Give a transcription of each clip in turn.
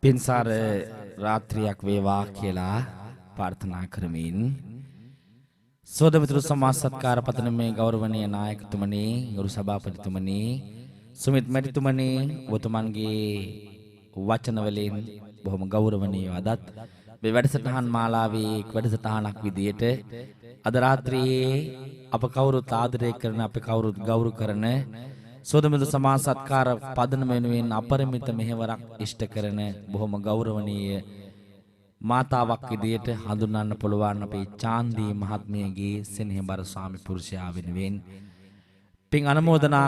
පින්සාර රාත්‍රියක් වේවා කියලා ප්‍රාර්ථනා කරමින් සෝදමිතුරු සමාජ සත්කාර පතන මේ ගෞරවනීය නායකතුමනි, ගරු සභාපතිතුමනි, සුමිත් මැතිතුමනි, ඔබතුමන්ගේ වචන වලින් බොහොම ගෞරවනීයව අදත් මේ වැඩසටහන් මාලාවේ වැඩසටහනක් විදියට අද රාත්‍රියේ අප කවුරුත් ආදරය කරන, අප කවුරුත් ගෞරව කරන සෝදමිතුරු සමාජ සත්කාර පදනම වෙනුවෙන් අපරිමිත මෙහෙවරක් ඉෂ්ට කරන බොහොම ගෞරවනීය මාතාවක් විදියට හඳුන්වන්න පුළුවන් අපේ චාන්දී මහත්මියගේ සෙනෙහබර ස්වාමි පුරුෂයා වෙනුවෙන් පින් අනුමෝදනා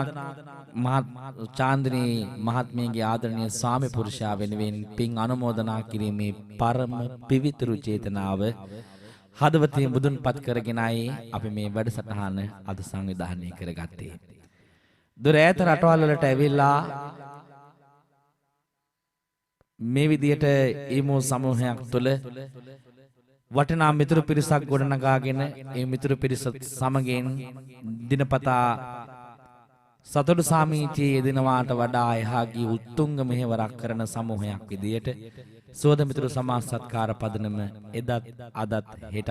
චාන්දිනී මහත්මියගේ ආදරණීය ස්වාමි පුරුෂයා වෙනුවෙන් පින් අනුමෝදනා කිරීමේ පරම පිවිතුරු චේතනාව හදවතින් බුදුන්පත් කරගෙනයි අපි මේ වැඩසටහන අද සංවිධානය කරගත්තේ. දුර ඈත රටවල් වලට ඇවිල්ලා මේ විදියට ඊමෝ සමූහයක් තුළ වටිනා මිතුරු පිරිසක් ගොඩනගාගෙන ඒ මිතුරු පිරිස සමගින් දිනපතා සතුටු සාමීචියේ යෙදෙනවාට වඩා එහා ගිය උත්තුංග මෙහෙවරක් කරන සමූහයක් විදියට සෝද මිතුරු සමාජ සත්කාර පදනම එදත් අදත් හෙටත්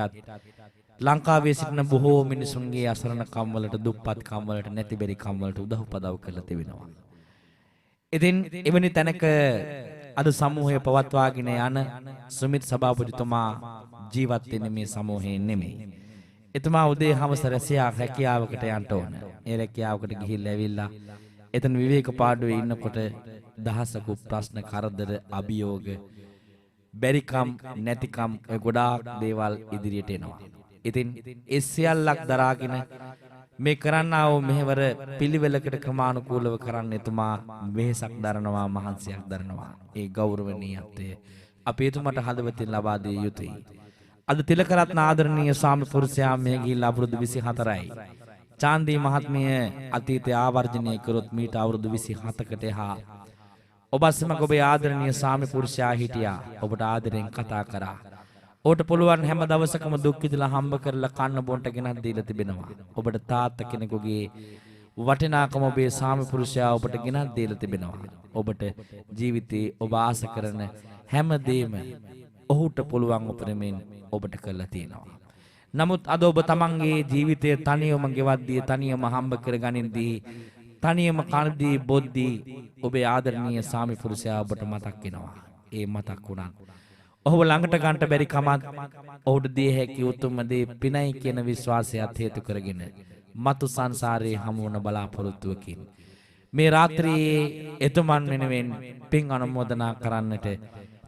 ලංකාවේ සිටින බොහෝ මිනිසුන්ගේ අසරණ කම් වලට, දුප්පත් කම් වලට, නැතිබරි කම් වලට උදව් පදව් කරලා තිබෙනවා. ඉතින් එවැනි තැනක අද සමූහය පවත්වාගෙන යන සුමිත් සභාපතිතුමා ජීවත් වෙන්නේ මේ සමූහයෙන් නෙමෙයි. එතුමා උදේ හවස රැකියාවකට යන්න ඕන. ඒ රැකියාවකට ගිහිල්ලා ඇවිල්ලා එතන විවේක පාඩුවේ ඉන්නකොට දහසක ප්‍රශ්න, කරදර, අභියෝග, බැරිකම්, නැතිකම් ගොඩාක් දේවල් ඉදිරියට එනවා. ඉතින් ඒ සියල්ලක් දරාගෙන මේ කරන්නා වූ මෙහෙවර පිළිවෙලකට ක්‍රමානුකූලව කරන්න එතුමා වෙහෙසක් දරනවා, මහන්සියක් දරනවා. ඒ ගෞරවනීයත්වය අපි එතුමාට හදවතින් ලබා දිය යුතුයි. අද තිලකරත්න ආදරණීය ස්වාමි පුරුෂයා මේ ගිහිල්ලා අවුරුදු 24යි. චාන්දී මහත්මිය අතීතයේ ආවර්ජනය කරොත් මීට අවුරුදු 27කට එහා ඔබ සමග ඔබේ ආදරණීය ස්වාමි පුරුෂයා හිටියා. ඔබට ආදරෙන් කතා කරා. ඔබට පුළුවන් හැම දවසකම දුක් විඳලා හම්බ කරලා කන්න බොන්ට ගෙනත් දීලා තිබෙනවා. ඔබට තාත්තා කෙනෙකුගේ වටිනාකම ඔබේ ස්වාමි පුරුෂයා ඔබට ගෙනත් දීලා තිබෙනවා. ඔබට ජීවිතේ ඔබ ආස කරන හැමදේම ඔහුට පුළුවන් උපරිමයෙන් ඔබට කරලා තියෙනවා. නමුත් අද ඔබ තමන්ගේ ජීවිතය තනියම ගෙවද්දී, තනියම හම්බ කරගනින්දී, තනියම කනදී බොද්දී ඔබේ ආදරණීය ස්වාමි පුරුෂයා ඔබට මතක් වෙනවා. ඒ මතක් වුණා ඔහුව ළඟට ගන්නට බැරි කමත් ඔහුට දී හැකි උතුම්ම දේ පිනයි කියන විශ්වාසයත් හේතු කරගෙන මතු සංසාරයේ හමු වන බලාපොරොත්තුවකින් මේ රාත්‍රියේ එතුමන් වෙනුවෙන් පින් අනුමෝදනා කරන්නට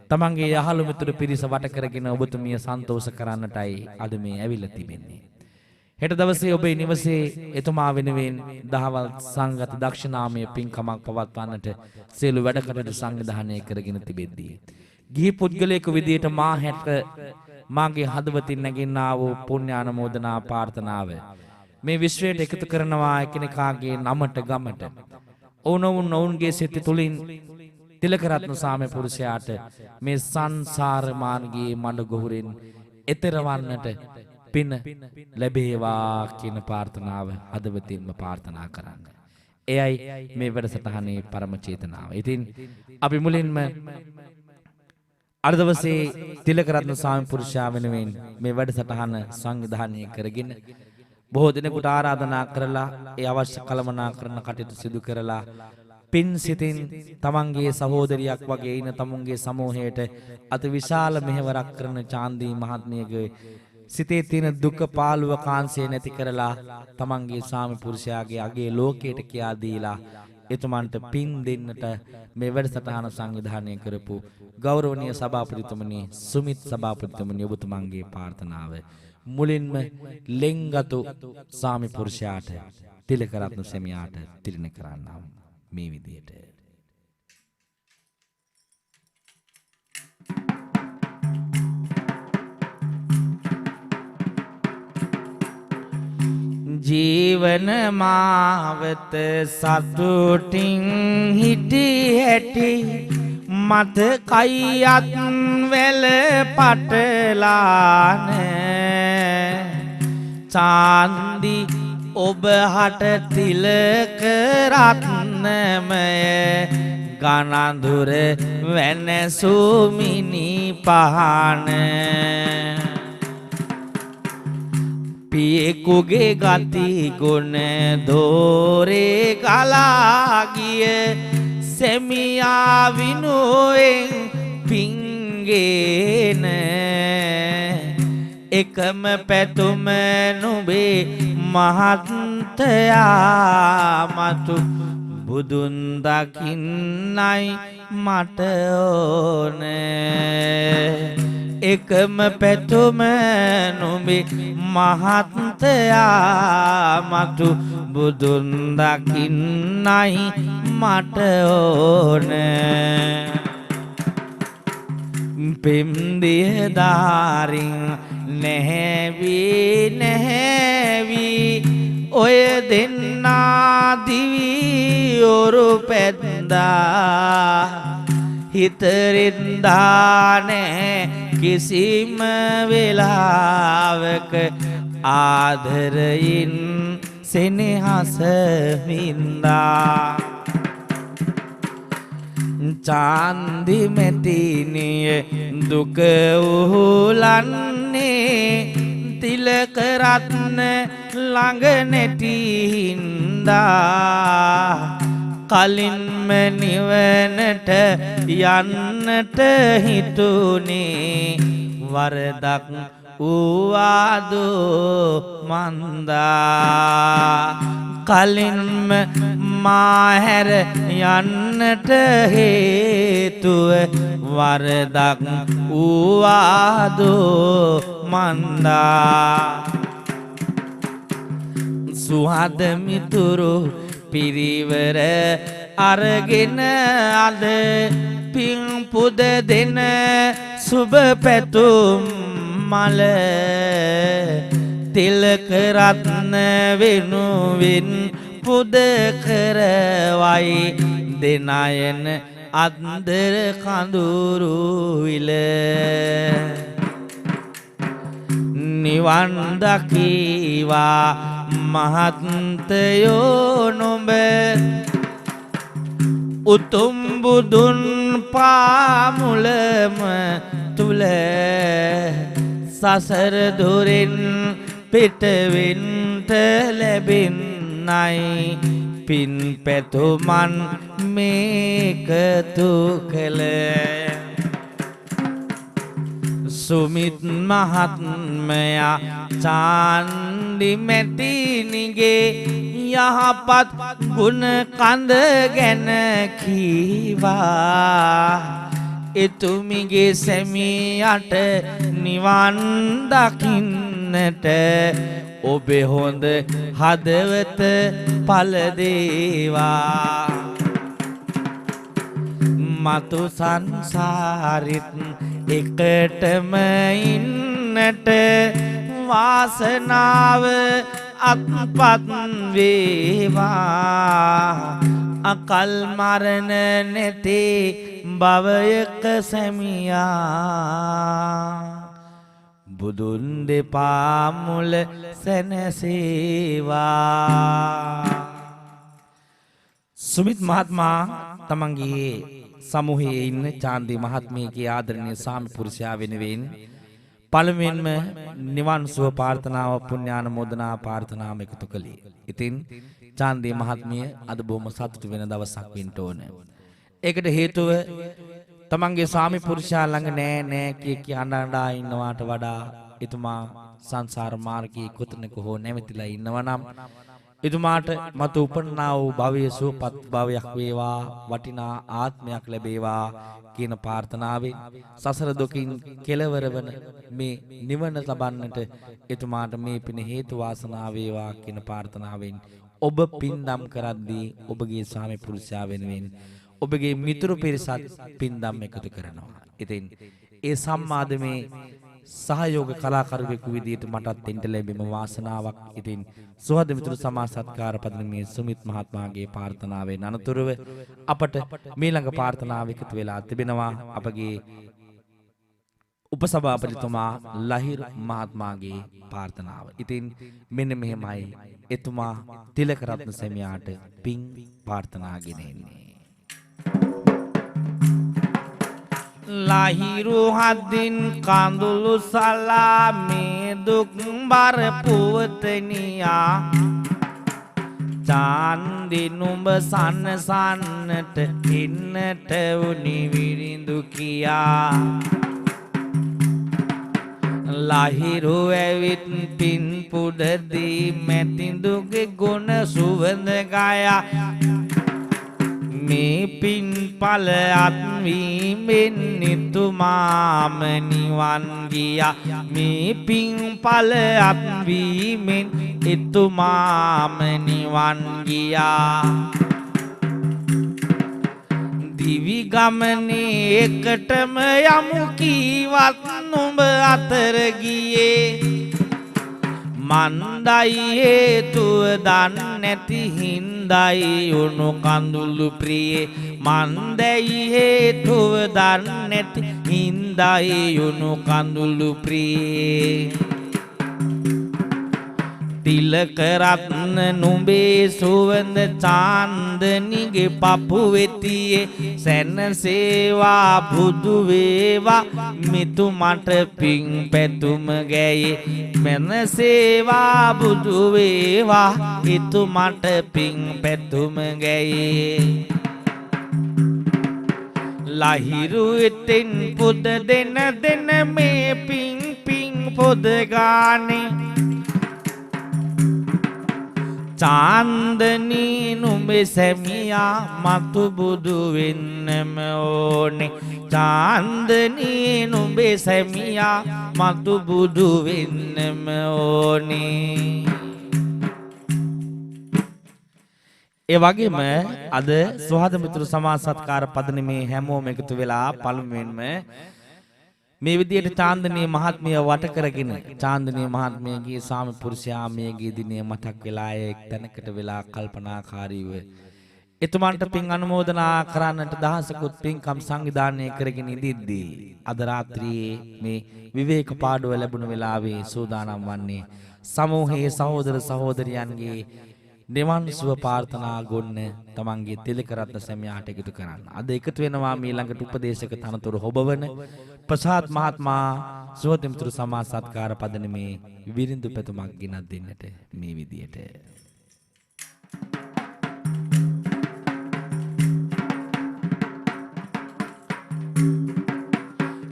තමන්ගේ යහළු මිතුරු පිරිස වට කරගෙන ඔබතුමිය සන්තෝෂ කරන්නටයි අද මේ ඇවිල්ලා තිබෙන්නේ. හෙට දවසේ ඔබේ නිවසේ එතුමා වෙනුවෙන් දහවල් සංගත දක්ෂිනාමය පින්කමක් පවත්වන්නට සියලු වැඩ කටයුතු සංවිධානය කරගෙන තිබෙද්දී ගිහි පුද්ගලයෙකු විදියට මා හැට මාගේ හදවතින් නැගින්නා වූ පුණ්‍ය අනුමෝදනා ප්‍රාර්ථනාව මේ විශ්වයට එකතු කරනවා එකිනෙකාගේ නමට, ගමට. ඔවුන්ගේ සිත තුළින් තිලකරත්න ස්වාමි පුරුෂයාට මේ සංසාර මාර්ගයේ මඩ ගොහුරෙන් එතරවන්නට පින ලැබේවා කියන ප්‍රාර්ථනාව හදවතින්ම ප්‍රාර්ථනා කරන්න. එයයි මේ වැඩසටහනේ පරම චේතනාව. ඉතින් අපි මුලින්ම අද දවසේ තිලකරත්න ස්වාමි පුරුෂයා වෙනුවෙන් මේ වැඩසටහන සංවිධානය කරගෙන බොහෝ දිනකට ආරාධනා කරලා ඒ අවශ්‍ය කළමනාකරණ කටයුතු සිදු කරලා පින් සිතින් තමන්ගේ සහෝදරියක් වගේ ඉන තමුන්ගේ සමූහයට අති විශාල මෙහෙවරක් කරන චාන්දී මහත්මියගේ සිතේ තියෙන දුක පාළුව කාංශය නැති කරලා තමන්ගේ ස්වාමි පුරුෂයාගේ අගේ ලෝකයට කියා දීලා එතුමන්ට පින් දෙන්නට මේ වැඩසටහන සංවිධානය කරපු ගෞරවනීය සභාපතිතුමනි, සුමිත් සභාපතිතුමනි, ඔබතුමන්ගේ ප්‍රාර්ථනාව මුලින්ම ලෙන්ගතු ස්වාමි පුරුෂයාට, තිලකරත්න සෙමියාට තිලින කරන්නම් මේ විදියට. ජීවන මාවත සතුටින් හිටි හැටි මතකයිත් වැල පටලාන චාන්දි ඔබ හට තිලක රත්නමය ගනඳුර වෙනසුමිනි පහන පියෙකුගේ ගති ගුණ දෝරේ ගලා ගිය සෙමියා විනුවෙන් පිංගේන එකම පැතුම නුඹේ මහත්තයා මතු බුදුන් දකින්නයි මට ඕනේ එකම පැතුම නුඹේ මහත්තයා මතු බුදුන් දකින්නයි මට ඕනේ පිම්දිය දාරින් නැහැවි නැහැවි ඔය දෙන්නා දිවි ඔරු පැද්දා හිතරින්දා නැහැ කිසිම වෙලාවක ආදරයින් සෙනෙහස වින්දා චාන්දි මෙතිනිය දුක උහුලන්නේ තිලක රත්න ළඟ නැටින්දා කලින්ම නිවනට යන්නට හිතුනේ වරදක් වූවාදෝ මන්දා කලින්ම මාහැර යන්නට හේතුව වරදක් වූවාදෝ මන්දා සුහද මිතුරු පිරිවර අරගෙන අද පින් පුද දෙන සුබ පැතුම් මල තිලක රත්න වෙනුවෙන් පුද කරවයි දෙනයන අන්දර කඳුරු විල නිවන් දකීවා මහත්තයෝ නොඹ උතුම් බුදුන් පාමුලම තුල සසර දුරින් පිටවෙන්ට ලැබෙන්නයි පින් පැතුමන් මේකතු කළ සුමිත් මහත්මයා චාන්දි මැතිනිගේ යහපත් ගුණ කඳ ගැන කීවා එතුමිගේ සැමියට නිවන් දකින්නට ඔබේ හොඳ හදවත පළදේවා මතු සංසාරිත් එකටම ඉන්නට වාසනාව අත්පත් වේවා අකල් මරණ නැති භවයක සැමියා බුදුන් දෙපා මුල සැනසේවා සුමිත් මහත්මයා තමන්ගේ සමූහයේ ඉන්න චාන්දි මහත්මියගේ ආදරණීය ස්වාමි පුරුෂයා වෙනුවෙන් පළමුවෙන්ම නිවන් සුව ප්‍රාර්ථනාව පුණ්‍යානුමෝදනා ප්‍රාර්ථනාව එකතු කළේ. ඉතින් චාන්දි මහත්මිය අද බොහොම සතුටු වෙන දවසක් වෙන්න ඕන. ඒකට හේතුව තමන්ගේ ස්වාමි පුරුෂයා ළඟ නෑ කිය අඬා ඉන්නවාට වඩා එතුමා සංසාර මාර්ගයේ කොතනක හෝ නැවතිලා ඉන්නවා නම් එතුමාට මතු උපන්නා වූ භවයේ සුවපත් භවයක් වේවා වටිනා ආත්මයක් ලැබේවා කියන ප්‍රාර්ථනාවෙන් සසර දුකින් කෙලවර වන මේ නිවන ලබන්නට එතුමාට මේ පින හේතු වාසනා වේවා කියන ප්‍රාර්ථනාවෙන් ඔබ පින්දම් කරද්දී ඔබගේ ස්වාමි පුරුෂයා වෙනුවෙන් ඔබගේ මිතුරු පිරිසත් පින්දම් එකතු කරනවා. ඉතින් ඒ සම්මාදමේ සහයෝග කලාකරුවෙකු විදියට මටත් දෙන්න ලැබීම වාසනාවක්. ඉතින් සුහද මිතුරු සමාජ සත්කාර පදනමේ සුමිත් මහත්මයාගේ ප්‍රාර්ථනාවෙන් අනතුරුව අපට මීළඟ ප්‍රාර්ථනාව එකතු වෙලා තිබෙනවා අපගේ උපසභාපතිතුමා ලහිර් මහත්මයාගේ ප්‍රාර්ථනාව. ඉතින් මෙන්න මෙහෙමයි එතුමා තිලක රත්න සැමියාට පින් ප්‍රාර්ථනා ගෙන එන්නේ. ලහිරු හදින් කඳුළු සලා මේ දුක් බර පුවතනියා චාන්දි නුඹ සන්නසන්නට එන්නට උනි විරිඳු කියා ලහිරු ඇවිත් පින් පුඩදී මැතිඳුගේ ගුණ සුවඳ ගයා මේ පින් පල අත්වීමෙන් නිතුමාම නිවන් ගියා මේ පින් පල අත්වීමෙන් එතුමාම නිවන් ගියා දිවි ගමනේ එකටම යමු කීවත් නුඹ අතර ගියේ මන්දයි හේතුව දන් නැති හින්දයි උණු කඳුළු ප්‍රියේ මන්දයි හේතුව දන් නැති හින්දයි උණු කඳුළු ප්‍රියේ තිලක රත්න නුඹේ සුවඳ චාන්දනිගේ පපු වෙතියේ සැනසේවා බුදු වේවා මිතුමට පිං පැතුම ගැයේ මනසේවා බුදු වේවා ඉතුමට පිං පැතුම ගැයේ ලහිරු එතෙන් පුද දෙන දෙන මේ පිං පිං පොද ගානේ චාන්දනී නුඹේ සැමියා මතු බුදු වෙන්නම ඕනේ චාන්දනී නුඹේ සැමියා මතු බුදු වෙන්නම ඕනේ ඒ වගේම අද සුහද මිතුරු සමාජ සත්කාර පදනමේ හැමෝම එකතු වෙලා පළමුවෙන්ම මේ විදියට චාන්දනී මහත්මිය වට කරගෙන චාන්දනී මහත්මියගේ සාමි පුරුෂයා මේගේ දිනේ මතක් වෙලා එක් තැනකට වෙලා කල්පනාකාරීව එතුමන්ට පින් අනුමෝදනා කරන්නට දහසකුත් පින්කම් සංවිධානය කරගෙන ඉඳිද්දී අද රාත්‍රියේ මේ විවේක පාඩුව ලැබුණු වෙලාවේ සූදානම් වන්නේ සමූහයේ සහෝදර සහෝදරියන්ගේ නිවන් සුව ප්‍රාර්ථනා ගොන්න තමන්ගේ තිලක රත්න සැමියාට එකතු කරන්න. අද එකතු වෙනවා මේ ළඟට උපදේශක තනතුරු හොබවන ප්‍රසාද් මහත්මයා සුවද මිතුරු සමාජ සත්කාර පදනමේ විරිඳු පැතුමක් ගෙනත් දෙන්නට මේ විදියට.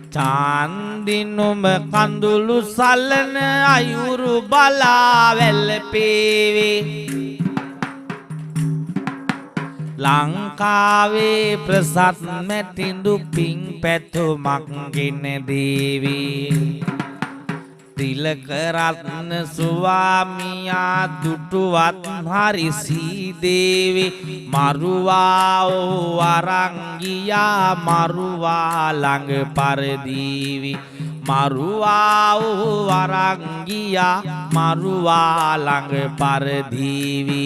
චාන්දි නුඹ කඳුළු සලන අයුරු බලා වැළපේවේ ලංකාවේ ප්‍රසත් මැතිඳු පිං පැතුමක් ගෙන දේවී තිලක රත්න ස්වාමියා දුටුවත් හරි සීදේවි මරුවා ඕ අරන් ගියා මරුවා ළඟ පරදීවි මරුවා ඕ අරන් ගියා මරුවා ළඟ පරදීවි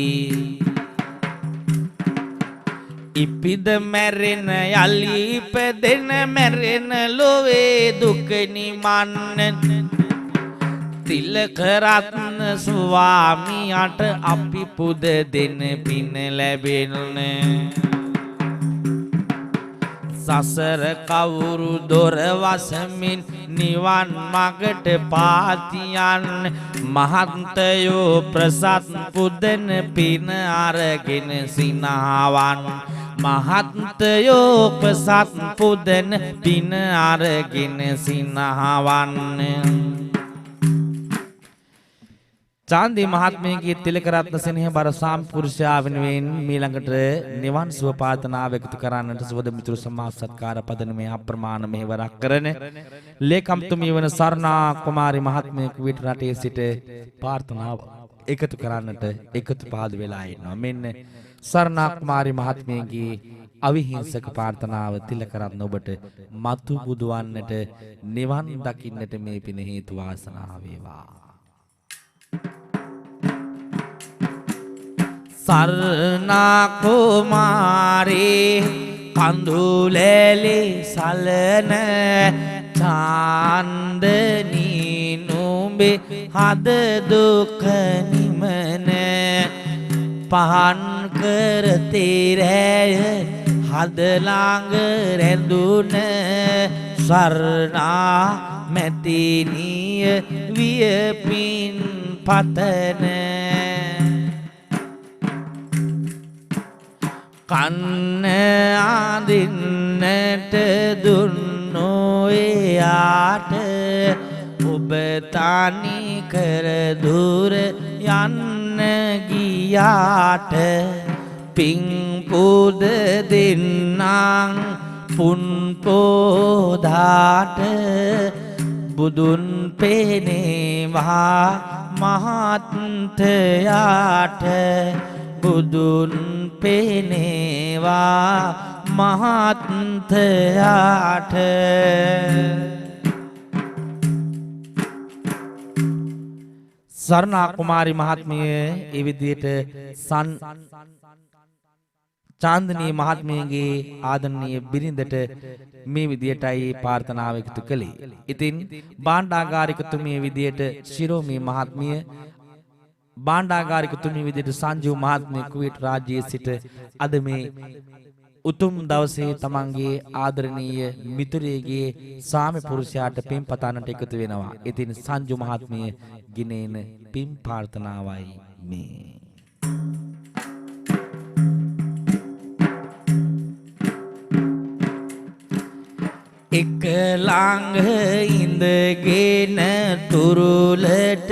ඉපිද මැරෙන යලි ඉපදෙන මැරෙන ලොවේ දුක නිමන්න තිලක රත්න ස්වාමියාට අපි පුද දෙන පින ලැබෙන්න සසර කවුරු දොර වසමින් නිවන් මගට පාතියන් මහන්තයෝ ප්‍රසත් පුදන පින අරගෙන සිනහවන් මහත්තයෝ ප්‍රසත් පුදන පින අරගෙන සිනහවන් චාන්දි මහත්මියගේ තිලක රත්න සෙනෙහ බර සම්පුරුෂයා වෙනුවෙන් මීළඟට නිවන් සුව ප්‍රාර්ථනාව එකතු කරන්නට සුවද මිතුරු සමාජ සත්කාර පදනමේ අප්‍රමාණ මෙහෙවරක් කරන ලේකම්තුමිය වන සරණා කුමාරි මහත්මිය කුවේට රටේ සිට ප්‍රාර්ථනාව එකතු කරන්නට එකතු පහද වෙලා ඉන්නවා. මෙන්න සරණා කුමාරි මහත්මියගේ අවිහිංසක ප්‍රාර්ථනාව තිලක රත්න ඔබට මතු බුදුවන්නට නිවන් දකින්නට මේ පින හේතු වාසනාව වේවා. සරණා කුමාරී කඳුලැලි සලන චාන්දනී නුඹේ හද දුක නිමන පහන් කර තෙරය හද ළඟ රැඳුන සරණා මැතිනිය වියපින් පතන කන්න ආදින්නට දුන්නෝ එයාට ඔබ තනි කර දුර යන්න ගියාට පිං පුද දෙන්නං පුන් පෝදාට බුදුන් පෙනේවා මහත්යාට බුදුන් පෙනේවා මහත්යාට සරණා කුමාරි මහත්මිය ඒ විදිහට චාන්දනී මහත්මියගේ ආදරණීය බිරිඳට මේ විදියටයි ප්‍රාර්ථනාව එකතු කළේ. ඉතින් භාණ්ඩාගාරිකතුමිය විදියට ශිරෝමී මහත්මිය භාණ්ඩාගාරිකතුමිය විදියට සංජීව මහත්මිය කුවේට් රාජ්‍යයේ සිට අද මේ උතුම් දවසේ තමන්ගේ ආදරණීය මිතුරියගේ සාමි පුරුෂයාට පින් පතන්නට එකතු වෙනවා. ඉතින් සංජීව මහත්මිය ගිනේන පින් ප්‍රාර්ථනාවයි මේ. එක ළඟ ඉඳගෙන තුරුලට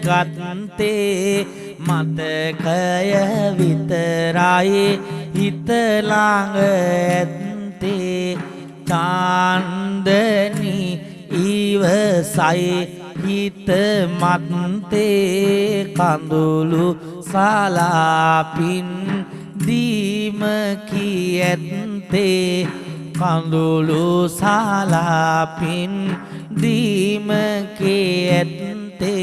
ගත්තේ මතකය විතරයි හිත ළඟ ඇත්තේ චාන්දනි ඉවසයි හිත මත්තේ කඳුළු සලාපින් දීම කියැත්තේ කඳුළු සලාපින් දීම කියැත්තේ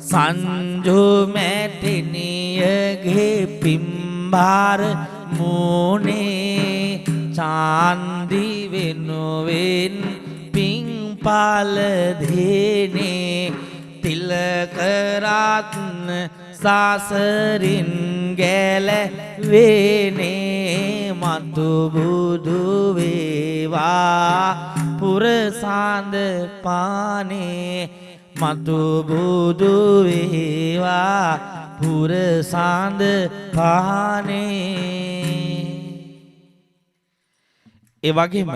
සංජු මැතිනියගේ පිම්බාර මූනේ චාන්දි වෙනුවෙන් පිංපාල දේනේ තිලක රත්න සාසරින් ගැලවෙනේ මතු බුදු වේවා පුරසාඳ පානේ මතු බුදු වේවා පුරසාඳ පානේ. ඒ වගේම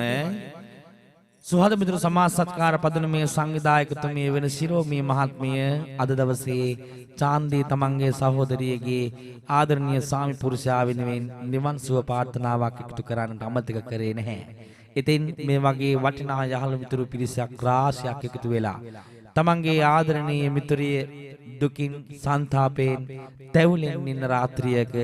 සුහද මිතුරු සමාජ සත්කාර පදනමේ සංවිධායකතුමිය වෙන ශිරෝමී මහත්මිය අද දවසේ චාන්දී තමන්ගේ සහෝදරියගේ ආදරණීය ස්වාමි පුරුෂයා වෙනුවෙන් නිවන් සුව ප්‍රාර්ථනාවක් එකතු කරන්නට අමතක කරේ නැහැ. ඉතින් මේ වගේ වටිනා යහළු මිතුරු පිරිසක් රාශියක් එකතු වෙලා තමන්ගේ ආදරණීය මිතුරිය දුකින් සංතාපයෙන් තැවුලෙන් ඉන්න රාත්‍රියක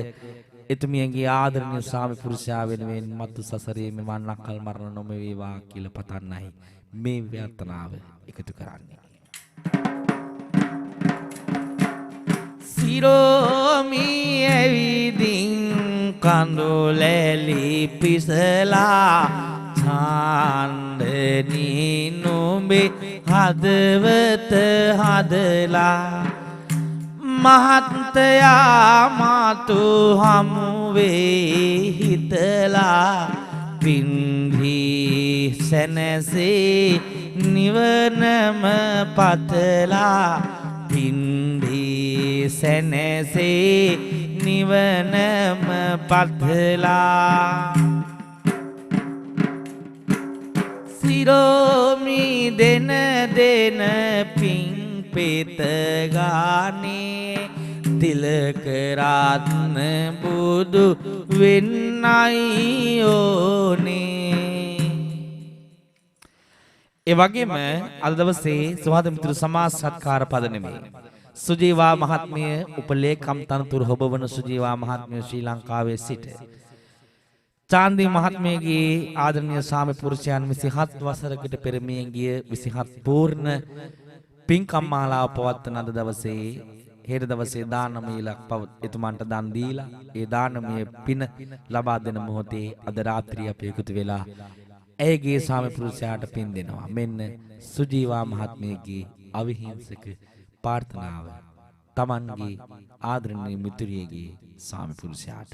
එතුමියගේ ආදරණීය ස්වාමි පුරුෂයා වෙනුවෙන් මතු සසරේ මෙවන් අකල් මරණ නොම වේවා කියලා පතන්නයි මේ ව්‍යර්ථනාව එකතු කරන්නේ. සිරෝමි ඇවිදින් කඳුලැලි පිසලා චාන්දනී නුඹේ හදවත හදලා මහත්තයා මාතු හමුවේ හිතලා පින්හි සැනසේ නිවනම පතලා පින්හි සැනසේ නිවනම පතලා සිරෝමි දෙන දෙන පින් පෙත ගානේ තිලක රත්න බුදු වෙන්නයි ඕනේ. ඒ වගේම අද දවසේ සුහද මිතුරු සමාජ සත්කාර පදනමේ සුජීවා මහත්මිය උපලේකම් තනතුරු හොබවන සුජීවා මහත්මිය ශ්‍රී ලංකාවේ සිට චාන්දී මහත්මියගේ ආදරණීය ස්වාමි පුරුෂයන් 27 වසරකට පෙර මිය ගිය 27 පූර්ණ පින්කම් මාලාව පවත්වන අද දවසේ හෙට දවසේ දානමීලක් එතුමන්ට දන් දීලා ඒ දානමය පින ලබා දෙන මොහොතේ අද රාත්‍රිය අපි එකතු වෙලා ඇයගේ ස්වාමි පුරුෂයාට පින් දෙනවා. මෙන්න සුජීවා මහත්මියගේ අවිහිංසක ප්‍රාර්ථනාව තමන්ගේ ආදරණීය මිතුරියගේ ස්වාමි පුරුෂයාට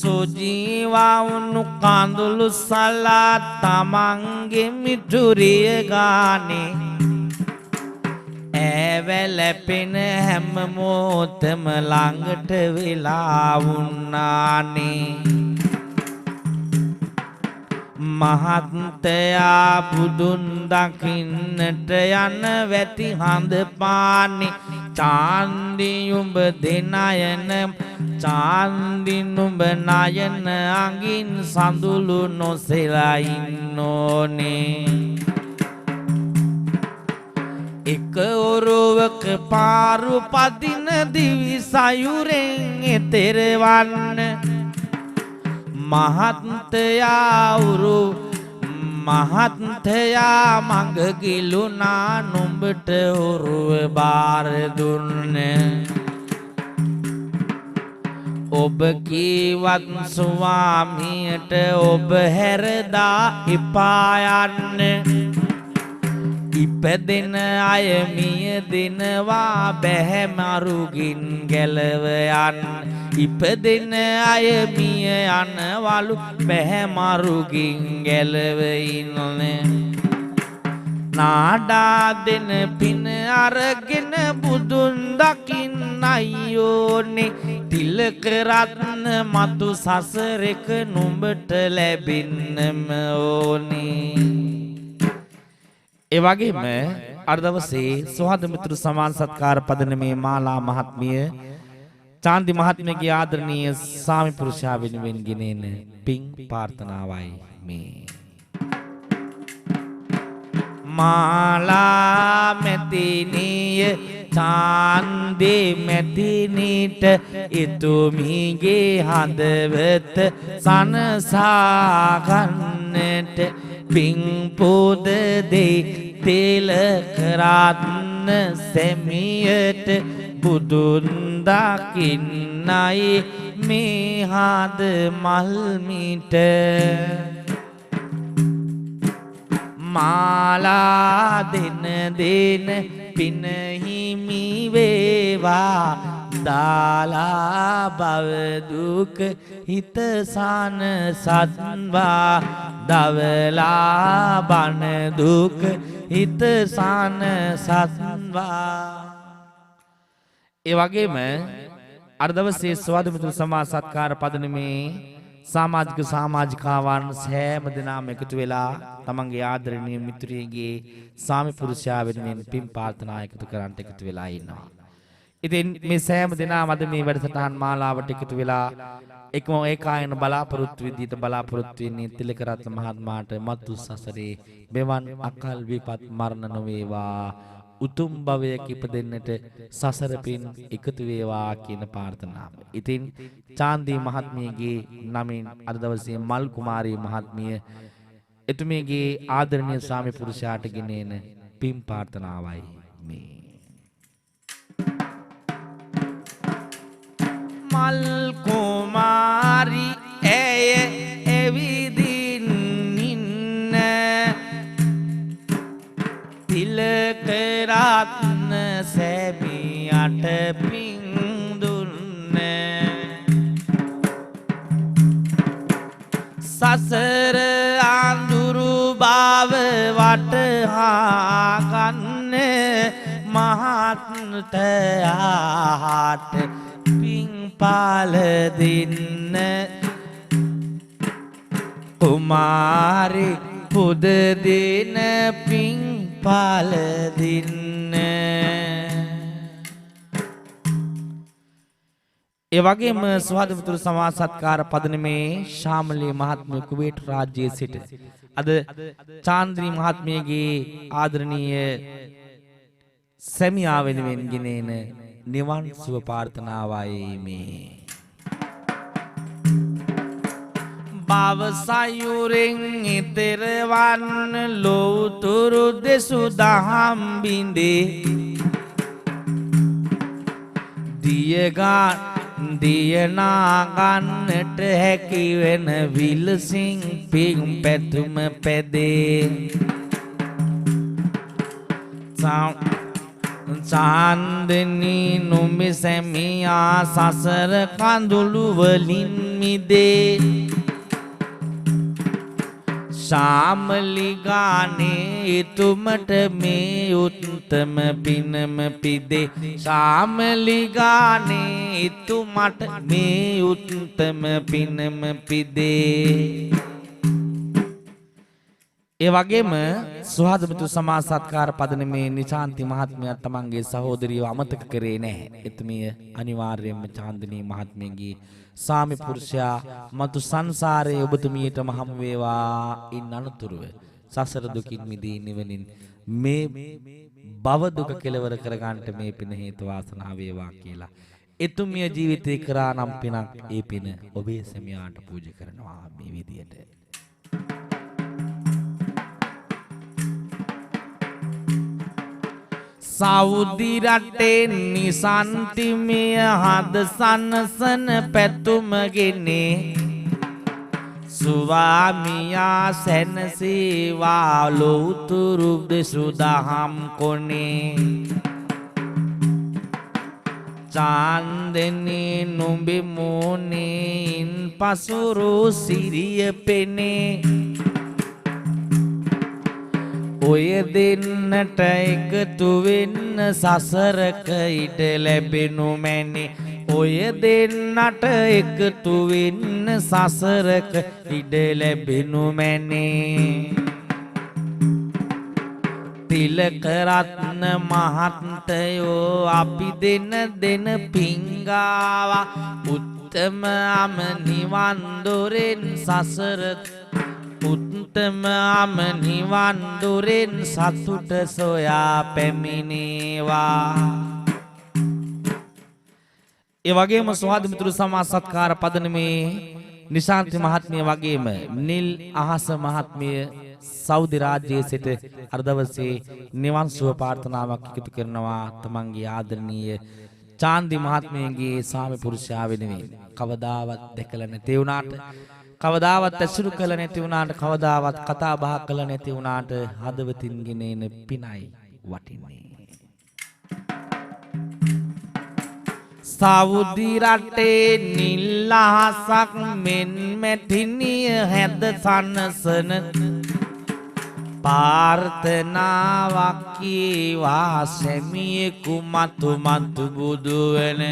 සුජීවා වුණු කඳුළු සලා තමන්ගේ මිතුරිය ගානේ ඇවැළපෙන හැම මොහොතම ළඟට වෙලා වුණානේ මහත්තයා බුදුන් දකින්නට යන වැති හඳ පානේ චාන්දි උඹ දෙනයන චාන්දි නුඹ නයන අඟින් සඳුළු නොසෙලා ඉන්නෝනේ එක ඔරුවක පාරු පදින දිවි සයුරෙන් එතරවන්න මහත්තයා මඟ ගිලුනා නුඹට ඔරුව බාර දුන්න ඔබ කීවත් ස්වාමියට ඔබ හැරදා එපා යන්න ඉපදෙන අය මිය දෙනවා බැහැ මරුගින් ගැලව යන්න ඉපදෙන අය මිය යනවලු බැහැ මරුගින් ගැලව ඉන්න නාඩා දෙන පින අරගෙන බුදුන් දකින්න අයියෝනේ තිලක රත්න මතු සසරෙක නුඹට ලැබෙන්නම ඕනේ ඒ වගේම අර දවසේ සුහද මිතුරු සමාන සත්කාර පදනමේ මාලා මහත්මිය චාන්දි මහත්මියගේ ආදරණීය සාමි පුරුෂයා වෙනුවෙන් ගෙනෙන පිං ප්‍රාර්ථනාවයි මේ මාලා මෙතිනිය චාන්දි මෙතිනිට එතුමිගේ හදවත සනසා ගන්නට පිං පොද දෙයි තිලක රත්න සෙමියට බුදුන් දකින්නයි මේ හද මල්මිට මාලා දෙන පින හිමි වේවා දාලා භව දුක හිත සනසත්වා දවලා බන දුක හිත සනසත්වා ඒ වගේම අර දවසේ ස්වාද මිතුරු සමාජ සත්කාර පදනමේ සමාජික සමාජිකාවන් සෑම දෙනාම එකතු වෙලා තමන්ගේ ආදරණීය මිතුරියගේ සාමි පුරුෂයා වෙනුවෙන් පින් ප්‍රාර්ථනා එකතු කරන්නට එකතු වෙලා ඉන්නවා. ඉතින් මේ සෑම දෙනාම අද මේ වැඩසටහන් මාලාවට එකතු වෙලා එකම ඒකායන බලාපොරොත්තු විදිහට බලාපොරොත්තු වෙන්නේ තිලක රත්න මහත්මයාට මතු සසරේ මෙවන් අකල් විපත් මරණ නොවේවා උතුම් භවයක ඉපදෙන්නට සසර පින් එකතු වේවා කියන ප්‍රාර්ථනාව. ඉතින් චාන්දි මහත්මියගේ නමින් අද දවසේ මල් කුමාරී මහත්මිය එතුමියගේ ආදරණීය ස්වාමි පුරුෂයාට ගෙනෙන පින් ප්‍රාර්ථනාවයි මේ. මල් කුමාරි ඇය එවිදින් ඉන්න තිලක රත්න සැමියට පින් දුන්න සසර අඳුරු බව වටහා ගන්න මහත්යාට පින් පාල දෙන්න කුමාරි පුද දෙන පින් පාල දෙන්න. ඒ වගේම සුහද මිතුරු සමාජ සත්කාර පදනමේ ශාමලී මහත්මිය කුවේට් රාජ්‍යයේ සිට අද චාන්ද්‍රී මහත්මියගේ ආදරණීය සැමියා වෙනුවෙන් ගෙනෙන නිවන් සුව ප්‍රාර්ථනාවයි මේ. භව සයුරෙන් ඊතරවන් ලෝතුරු දෙසු දහම් බින්දේ දියනා ගන්නට හැකි වෙන විලසින් පින් පැතුම පැදේ चांदनी नुඹ සැමියා සසර කඳුළු වලින් මිදේ ශාමලි ගානේ තුමට මේ උත්තම පිනම පිදේ ශාමලි ගානේ තුමට මේ උත්තම පිනම පිදේ. ඒ වගේම සුහද මිතු සමාජ සත්කාර පදනමේ නිශාන්ති මහත්මිය තමන්ගේ සහෝදරියව අමතක කරේ නැහැ. එතුමිය අනිවාර්යයෙන්ම චාන්දිනී මහත්මියගේ සාමි පුරුෂයා මතු සංසාරයේ ඔබතුමියටම හමු වේවා. ඉන් අනතුරුව සසර දුකින් මිදී නිවනින් මේ භව දුක කෙලවර කරගන්නට මේ පින හේතු වාසනා වේවා කියලා එතුමිය ජීවිතේ කරා නම් පිනක් ඒ පින ඔබේ සැමියාට පූජා කරනවා මේ විදියට. සෞදි රටේ නිසන්තිමය හද සනසන පැතුමගෙනේ ස්වාමියා සැනසේවා ලෝතුරු දෙසුදහම් කොනේ චාන්දනේ නුඹේ මෝනෙන් පසුරු සිරිය පෙනේ ඔය දෙන්නට එකතු වෙන්න සසරක ඉඩ ලැබෙනු මැනේ ඔය දෙන්නට එකතු වෙන්න සසරක ඉඩ ලැබෙනු මැනේ තිලක රත්න මහත්තයෝ අපි දෙන පිංගාවා උත්තම අම නිවන් දොරෙන් සසර උත්තම අම නිවන් දොරෙන් සතුට සොයා පැමිණේවා. ඒ වගේම සුහද මිතුරු සමාජ සත්කාර පදනමේ නිශාන්ති මහත්මිය වගේම නිල් අහස මහත්මිය සෞදි රාජ්‍යයේ සිට අර දවසේ නිවන් සුව ප්‍රාර්ථනාවක් එකතු කරනවා තමන්ගේ ආදරණීය චාන්දි මහත්මියගේ ස්වාමි පුරුෂයා වෙනුවෙන්. කවදාවත් දැකලා නැති වුණාට කවදාවත් ඇසුරු කළ නැති වුණාට කවදාවත් කතා බහ කළ නැති වුණාට හදවතින් ගෙනෙන පිනයි වටින්නේ. සෞදි රටේ නිල් අහසක් මෙන් මැටිනිය හැද සනසන පාර්ථනාවක් කීවා සැමියෙකු මතු බුදු වෙන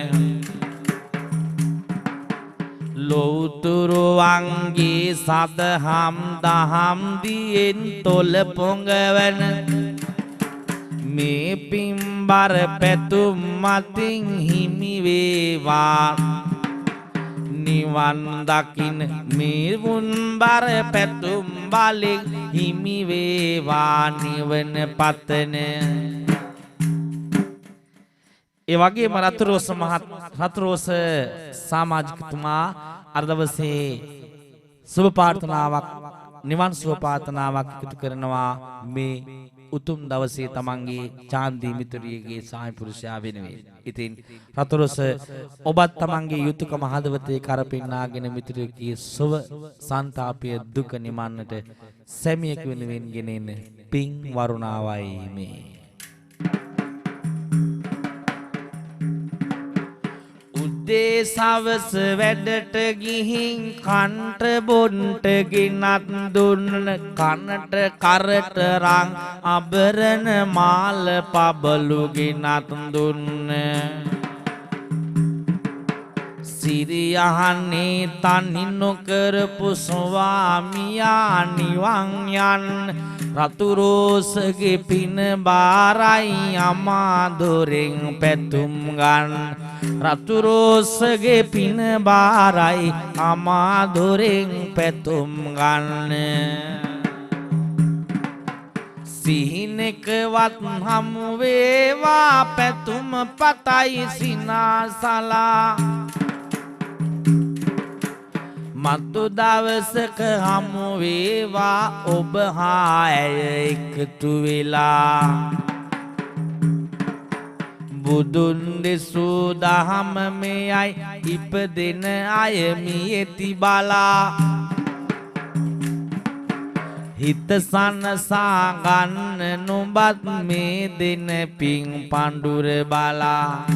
ලෝතුරු වංගේ සදහම් දහම් දියෙන් තොල පොඟවන මේ පිම්බර පැතුම් මතින් හිමි වේවා නිවන් දකින්න මේ වුන්බර පැතුම් බලෙන් හිමි වේවා නිවන පතන. ඒ වගේම රතුරෝස සමාජිකතුමා අර දවසේ සුබ ප්‍රාර්ථනාවක් නිවන් සුව ප්‍රාර්ථනාවක් එකතු කරනවා මේ උතුම් දවසේ තමන්ගේ චාන්දි මිතුරියගේ සාමි පුරුෂයා වෙනුවෙන්. ඉතින් රතුරෝස ඔබත් තමන්ගේ යුතුයකම හදවතේ කරපින්නාගෙන මිතුරියගේ සුව සන්තාපය දුක නිමන්නට සැමියෙකු වෙනුවෙන් ගෙනෙන පින් වරුණාවයි මේ. සවස වැඩට ගිහින් කන්ට බොන්ට ගෙනත් දුන්න කනට කරට රං අබරණ මාල පබලු ගෙනත් දුන්න සිරියහන්නේ තනි නොකරපු ස්වාමියා නිවන් යන්න රතුරෝසගේ පින බාරයි අමාදොරෙන් පැතුම් ගන්න රතුරෝසගේ පින බාරයි අමාදොරෙන් පැතුම් ගන්න සිහිනෙකවත් හමු වේවා පැතුම පතයි සිනාසලා මතු දවසක හමු වේවා ඔබ හා ඇය එකතු වෙලා බුදුන් දෙසූ දහම මෙයයි ඉපදෙන අය මියෙති බලා හිත සනසා ගන්න නුඹත් මේ දින පිං පඬුර බලා.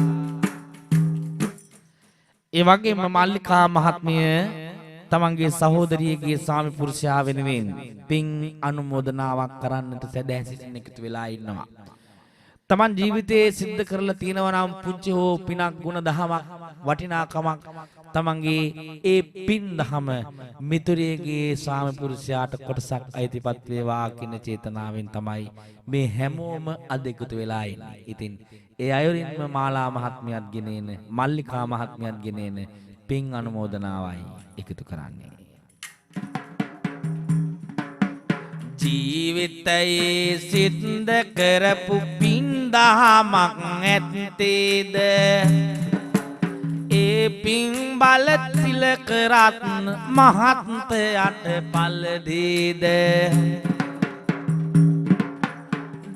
ඒ වගේම මල්ලිකා මහත්මිය තමන්ගේ සහෝදරියගේ ස්වාමි පුරුෂයා වෙනුවෙන් පිං අනුමෝදනාවක් කරන්නට සැදැහැ සිටින එකතු වෙලා ඉන්නවා. තමන් ජීවිතයේ සිද්ධ කරලා තියෙනවා නම් පුංචි හෝ පිනක් ගුණ දහමක් වටිනාකමක් තමන්ගේ ඒ පින් දහම මිතුරියගේ ස්වාමි පුරුෂයාට කොටසක් අයිතිපත් වේවා කියන චේතනාවෙන් තමයි මේ හැමෝම අද එකතු වෙලා ඉන්නේ. ඉතින් ඒ අයුරින්ම මාලා මහත්මියත් ගෙනේන මල්ලිකා මහත්මියත් ගෙනේන පින් අනුමෝදනාවයි එකතු කරන්නේ. ජීවිතයේ සිද්ධ කරපු පින් දහමක් ඇත්තේද ඒ පින් බල තිලක රත්න මහත්යට පල දීද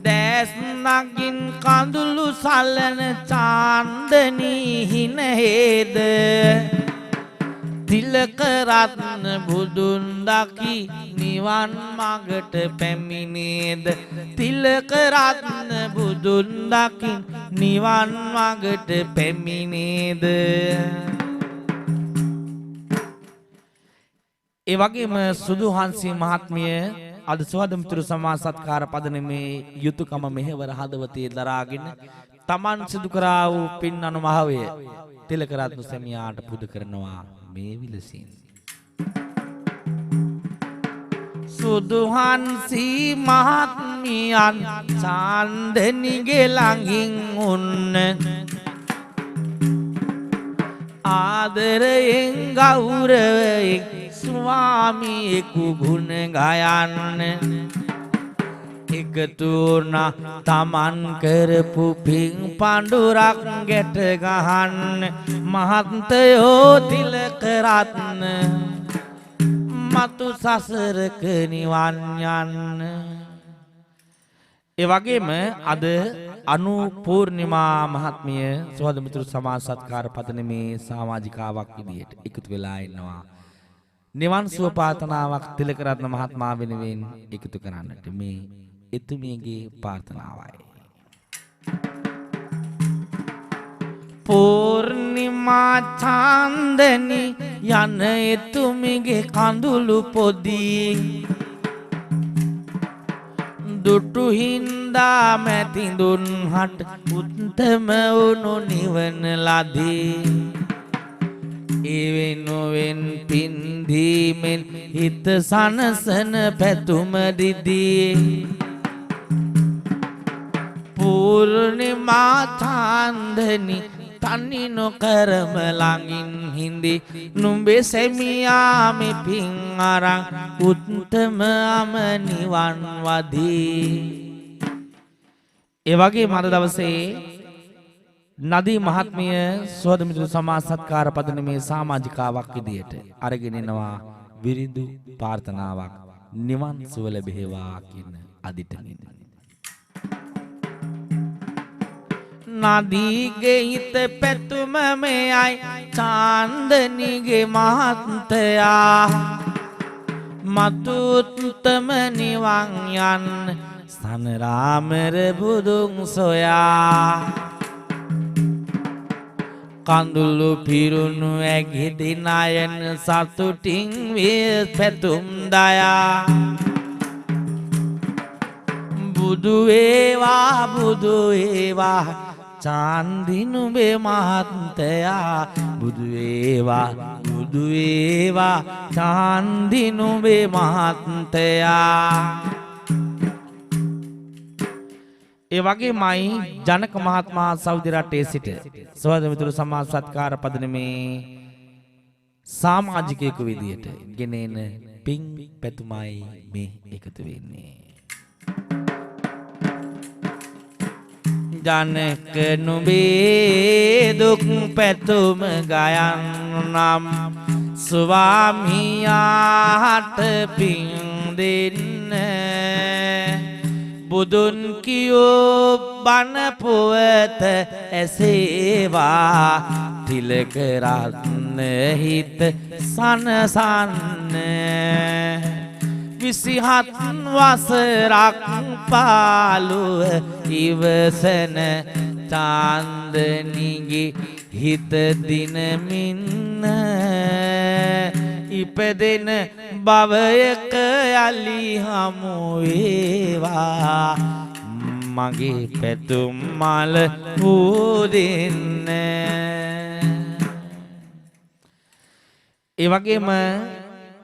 දැස් නගින් කඳුළු සලන චාන්දනී හිනහේද තිලක රත්න බුදුන් දකි නිවන් මගට පැමිණේද තිලක රත්න බුදුන් දකි නිවන් මගට පැමිණේද. ඒ වගේම සුදුහන්සි මහත්මිය අද සුවද මිතුරු සමාජ සත්කාර පදනමේ යුතුයකම මෙහෙවර හදවතේ දරාගෙන තමන් සිදු කරා වූ පින් අනුමහවය තිලක රත්න සැමියාට පුද කරනවා මේ විලසින්. සුදුහන්සි මහත්මියන් චාන්දනිගේ ළඟින් උන්න ආදරයෙන් ගෞරවයෙන් ස්වාමියෙකු ගුණ ගයන්න එකතු වුණා තමන් කරපු පින් පඬුරක් ගැට ගහන්න මහත්යෝ තිලක රත්න මතු සසරක නිවන් යන්න. ඒ වගේම අද අනුපූර්ණිමා මහත්මිය සුවද මිතුරු සමාජ සත්කාර පදනමේ සමාජිකාවක් විදියට එකතු වෙලා ඉන්නවා. නිවන් සුව ප්‍රාර්ථනාවක් තිලක රත්න මහත්මයා වෙනුවෙන් එකතු කරන්නට මේ එතුමියගේ ප්‍රාර්ථනාවයි. පූර්ණිමා චාන්දනි යන එතුමිගේ කඳුළු පොදි දුටු හින්දා මැතිඳුන් හට උත්තම වුණු නිවන ලදී. එවෙනුවෙන් පින් දීමෙන් හිත සනසන පැතුම දිදී පූර්ණිමා චාන්දනි තනි නොකරම ළඟින් හිඳි නුඹේ සැමියා මේ පින් අරන් උත්තම අම නිවන් වදී. ඒ වගේම අද දවසේ නදී මහත්මිය සුවද මිතුරු සමාජ සත්කාර පදනමේ සමාජිකාවක් විදියට අරගෙන එනවා විරිදු ප්‍රාර්ථනාවක් නිවන් සුව ලැබේවා කියන අදිටනින්. නදීගේ හිත පැතුම මෙයයි චාන්දනිගේ මහත්තයා මතු උත්තම නිවන් යන්න සනරාමර බුදුන් සොයා කඳුළු පිරුණු ඇගිදි නයන සතුටින් විය පැතුම් දයා බුදු වේවා බුදු වේවා චාන්දිනුඹේ මහත්තයා බුදු වේවා බුදු වේවා චාන්දිනුඹේ මහත්තයා. ඒ වගේමයි ජනක මහත්මයා සෞදි රටේ සිට සුවද මිතුරු සමාජ සත්කාර පදනමේ සමාජිකයෙකු විදියට ගෙනෙන පින් පැතුමයි මේ එකතු වෙන්නේ. ජනක නුඹේ දුක් පැතුම ගයන්නම් ස්වාමියාට පින් දෙන්න බුදුන් කියෝ බණ පුවත ඇසේවා තිලක රත්න හිත සනසන්න විසිහත් වසරක් පාලුව ඉවසන චාන්දනිගේ හිත දිනමින්න ඉපදෙන භවයක යලි හමු වේවා මගේ පැතුම් මල පූදින්න. ඒ වගේම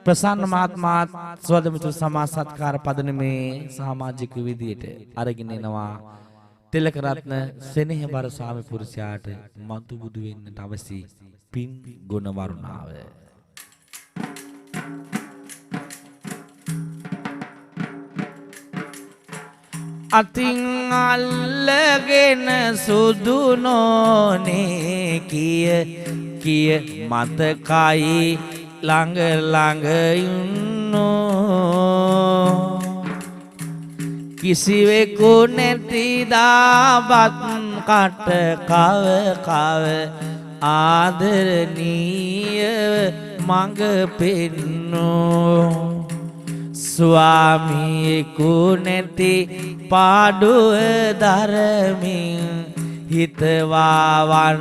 ප්‍රසන්න මහත්මයාත් ස්වදමිතු සමාජ සත්කාර පදනමේ සමාජික විදියට අරගෙන එනවා තිලකරත්න සෙනෙහබර ස්වාමි පුරුෂයාට මතු බුදු වෙන්නට අවසි පින් ගුණ වරුණාව. අතින් අල්ලගෙන සුදු නොනේ කිය මතකයි ළඟ ළඟ යුන්නෝ කිසිවෙකු නැති දාබත් කට කව කව ආදරණීය මඟ පෙන්නෝ ස්වාමියෙකු නැති පාඩුව දරමින් හිතවාවන්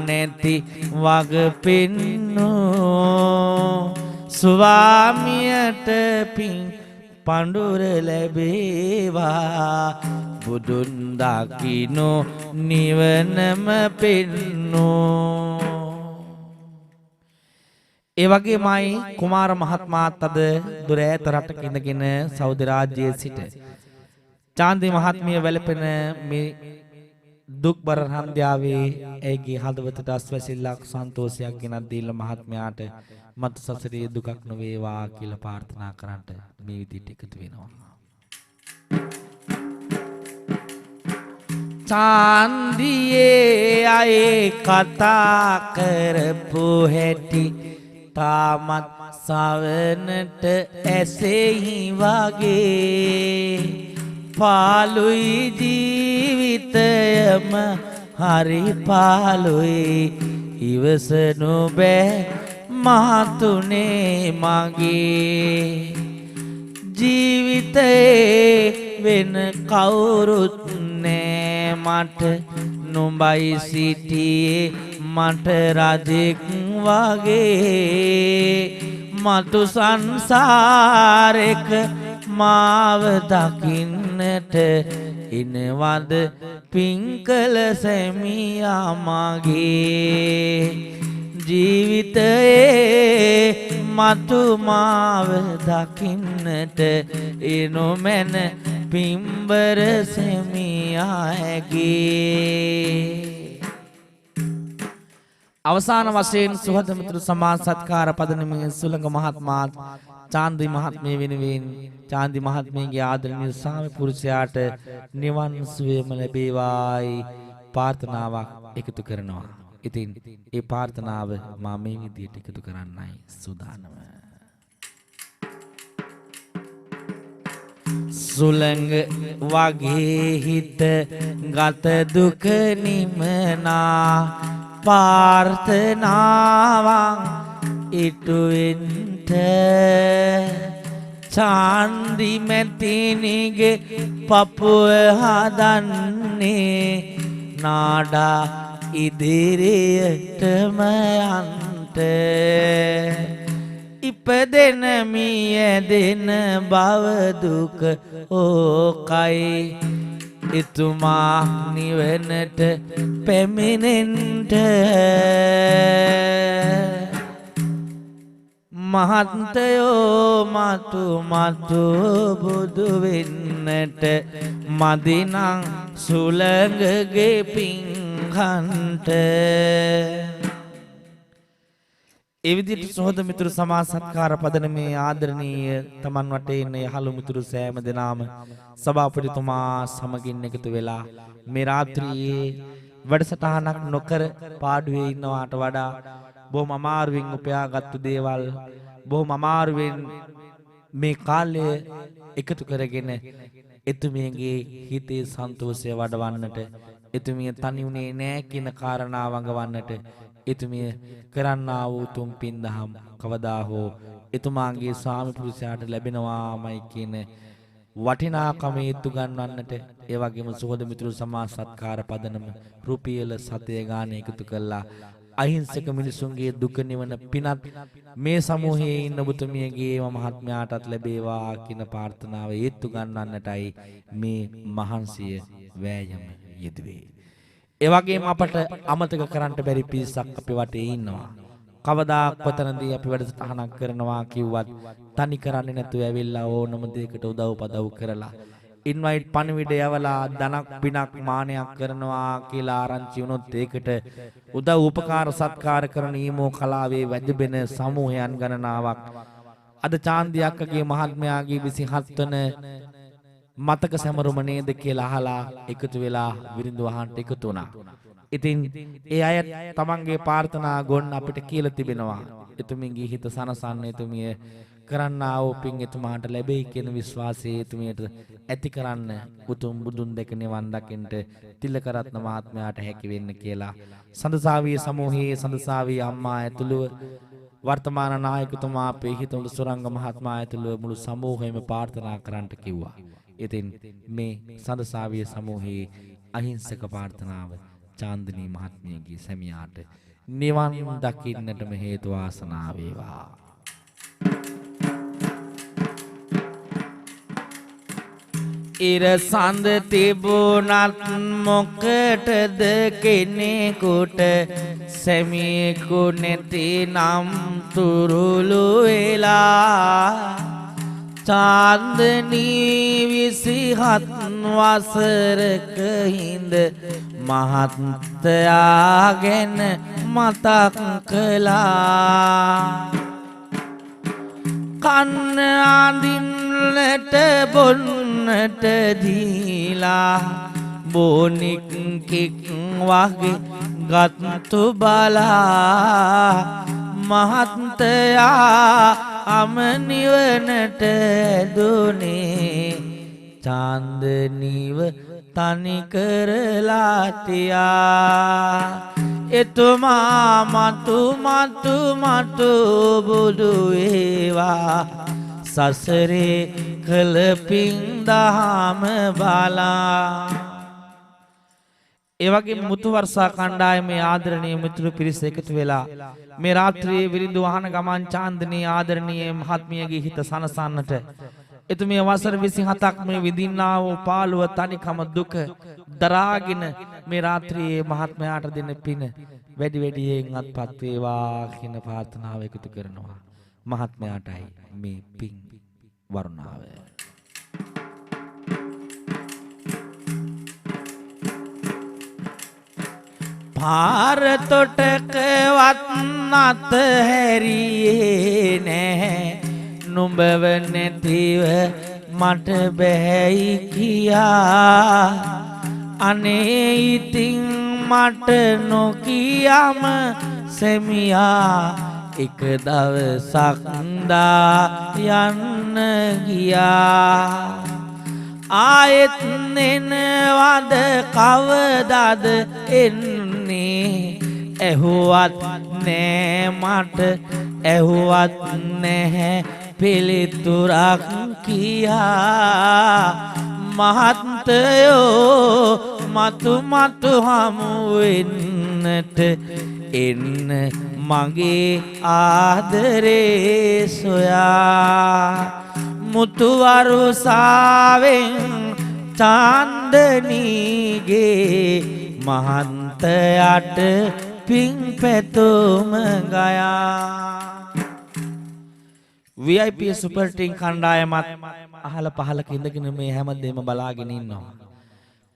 නැති වග පෙන්නෝ ස්වාමියට පින් පඬුර ලැබේවා බුදුන් දකින්නෝ නිවනම පෙන්නෝ. ඒ වගේමයි කුමාර මහත්මයාත් අද දුර ඈත රටක ඉඳගෙන සෞදි රාජ්‍යයේ සිට චාන්දි මහත්මිය වැළපෙන මේ දුක්බර හන්දියාවේ ඇගේ හදවතට අස්වැසිල්ලක් සන්තෝෂයක් ගෙනත් දීලා මහත්මයාට මතු සසරේ දුකක් නොවේවා කියලා ප්‍රාර්ථනා කරන්නට මේ විදිහට එකතු වෙනවා. චාන්දියේ අය කතා කරපු හැටි තාමත් සවනට ඇසෙහි වගේ පාළුයි ජීවිතයම හරි පාළුයි ඉවසනු බෑ මහතුනේ මගේ ජීවිතේ වෙන කවුරුත් නෑ මට නුඹයි සිටියේ මට රජෙක් වගේ මතු සංසාරෙක මාව දකින්නට එනවද පින්කල සැමියා මගේ ජීවිතයේ මතු මාව දකින්නට එනොමැන පින්බර සැමියා ඇගේ. අවසාන වශයෙන් සුහද මිතුරු සමාජ සත්කාර පදනමේ සුළඟ මහත්මයාත් චාන්දි මහත්මිය වෙනුවෙන් චාන්දි මහත්මියගේ ආදරණීය ස්වාමි පුරුෂයාට නිවන් සුවයම ලැබේවායි ප්‍රාර්ථනාවක් එකතු කරනවා. ඉතින් ඒ ප්‍රාර්ථනාව මා මේ විදියට එකතු කරන්නයි සූදානම. සුළඟ වගේ හිත ගත දුක නිමනා පාර්ථනාවන් ඉටුවෙන්ට චාන්දි මැතිනිගේ පපුව හදන්නේ නාඩා ඉදිරියටම යන්ට ඉපදෙන මියදෙන බව දුක ඕකයි එතුමා නිවනට පැමිණෙන්ට මහත්තයෝ මතු මතු බුදු වෙන්නට මදිනං සුළඟගේ පිංහන්ට. ඒ විදිහට සහෝද මිතුරු සමාජ සත්කාර පදනමේ ආදරණීය තමන් වටේ ඉන්න යහළු මිතුරු සෑම දෙනාම සභාපතිතුමා සමගින් එකතු වෙලා මේ රාත්‍රියේ වැඩසටහනක් නොකර පාඩුවේ ඉන්නවාට වඩා බොහොම අමාරුවෙන් උපයාගත්තු දේවල් බොහොම අමාරුවෙන් මේ කාලය එකතු කරගෙන එතුමියගේ හිතේ සන්තෝෂය වඩවන්නට එතුමිය තනි වුණේ නෑ කියන කාරණාව වඟවන්නට එතුමිය කරන්නා වූ තුම් පින්දහම් කවදා හෝ එතුමාගේ ස්වාමි පුරුෂයාට ලැබෙනවාමයි කියන වටිනාකම හේතු ගන්නන්නට ඒ වගේම සුහද මිතුරු සමාජ සත්කාර පදනම රුපියල 7 ගාන එකතු කළා අහිංසක මිනිසුන්ගේ දුක නිවන පිනත් මේ සමූහයේ ඉන්න ඔබතුමියගේ මහත්මයාටත් ලැබේවා කියන ප්‍රාර්ථනාව හේතු ගන්නන්නටයි මේ මහන්සිය වෑයම යෙදුවේ. ඒ වගේම අපට අමතක කරන්න බැරි පිරිසක් අපි වටේ ඉන්නවා. කවදා කොතනදී අපි වැඩසටහනක් කරනවා කිව්වත් තනි කරන්නේ නැතුව ඇවිල්ලා ඕනම දෙයකට උදව් පදව් කරලා ඉන්වයිට් පණිවිඩ යවලා ධනක් පිනක් මානයක් කරනවා කියලා ආරංචි වුණොත් ඒකට උදව් උපකාර සත්කාර කරන ඊමෝ කලාවේ වැජබෙන සමූහයන් ගණනාවක් අද චාන්දි අක්කගේ මහත්මයාගේ 27 වන මතක සැමරුම නේද කියලා අහලා එකතු වෙලා විරිඳු වහන්ට එකතු වුණා. ඉතින් ඒ අය තමන්ගේ ප්‍රාර්ථනා ගොන් අපිට කියලා තිබෙනවා. එතුමියගේ හිත සනසන්න එතුමිය කරන්නා වූ පින් එතුමාට ලැබෙයි කියන විශ්වාසය එතුමියට ඇති කරන්න උතුම් බුදුන් දැක නිවන් දකින්නට තිලකරත්න මහත්මයාට හැකි වෙන්න කියලා සඳසාවිය සමූහයේ සඳසාවිය අම්මා ඇතුළුව වර්තමාන නායකතුමා අපේ හිතවල සුරංග මහත්මයා ඇතුළුව මුළු සමූහයම ප්‍රාර්ථනා කරන්නට කිව්වා. ඉතින් මේ සඳසාවිය සමූහයේ අහිංසක ප්‍රාර්ථනාව චාන්දිනී මහත්මියගේ සැමියාට නිවන් දකින්නටම හේතු වාසනා වේවා. ඉර සඳ තිබුණත් මොකටද කෙනෙකුට සැමියෙකු නැති නම් තුරුළු වෙලා චාන්දනී 27 වසරක හිඳ මහත්තයා ගැන මතක් කළා. කන්න අඳින්නට බොන්නට දීලා බොනික් කික් වගේ ගත්තු බලා මහත්තයා අමනිවනට දුනේ චාන්දනීව තනි කරලා තියා. එතුමා මතු බුදු වේවා සසරේ කළ පින් දහම බලා. ඒ වගේ මුතු වර්ෂා කණ්ඩායමේ ආදරණීය මිතුරු පිරිස එකතු වෙලා මේ රාත්‍රියේ විරිඳු වහන ගමන් චාන්දනී ආදරණීය මහත්මියගේ හිත සනසන්නට එතුමිය වසර 27ක් මේ විඳින්නා වූ පාළුව තනිකම දුක දරාගෙන මේ රාත්‍රියේ මහත්මයාට දෙන පින වැඩි වැඩියෙන් අත්පත් වේවා කියන ප්‍රාර්ථනාව එකතු කරනවා. මහත්මයාටයි මේ පින් වරුණාව. පාර තොටකවත් නැත හැරියේ නැහැ නුඹව නැතිව මට බැහැයි කියා. අනේ ඉතින් මට නොකියම සෙමියා එක දවසක් දා යන්න ගියා. ආයෙත් එනවද කවදාද එන්නේ ඇහුවත් නෑ මට ඇහුවත් නැහැ පිළිතුරක් කියා. මහත්තයෝ මතු හමු වෙන්නට එන්න මගේ ආදරේ සොයා. මුතු වරුසාවෙන් චාන්දනීගේ මහන්තයට පින් පැතුම ගයා. VIP සුපර් ටීම් කණ්ඩායමත් අහල පහලක ඉඳගෙන මේ හැමදේම බලාගෙන ඉන්නවා.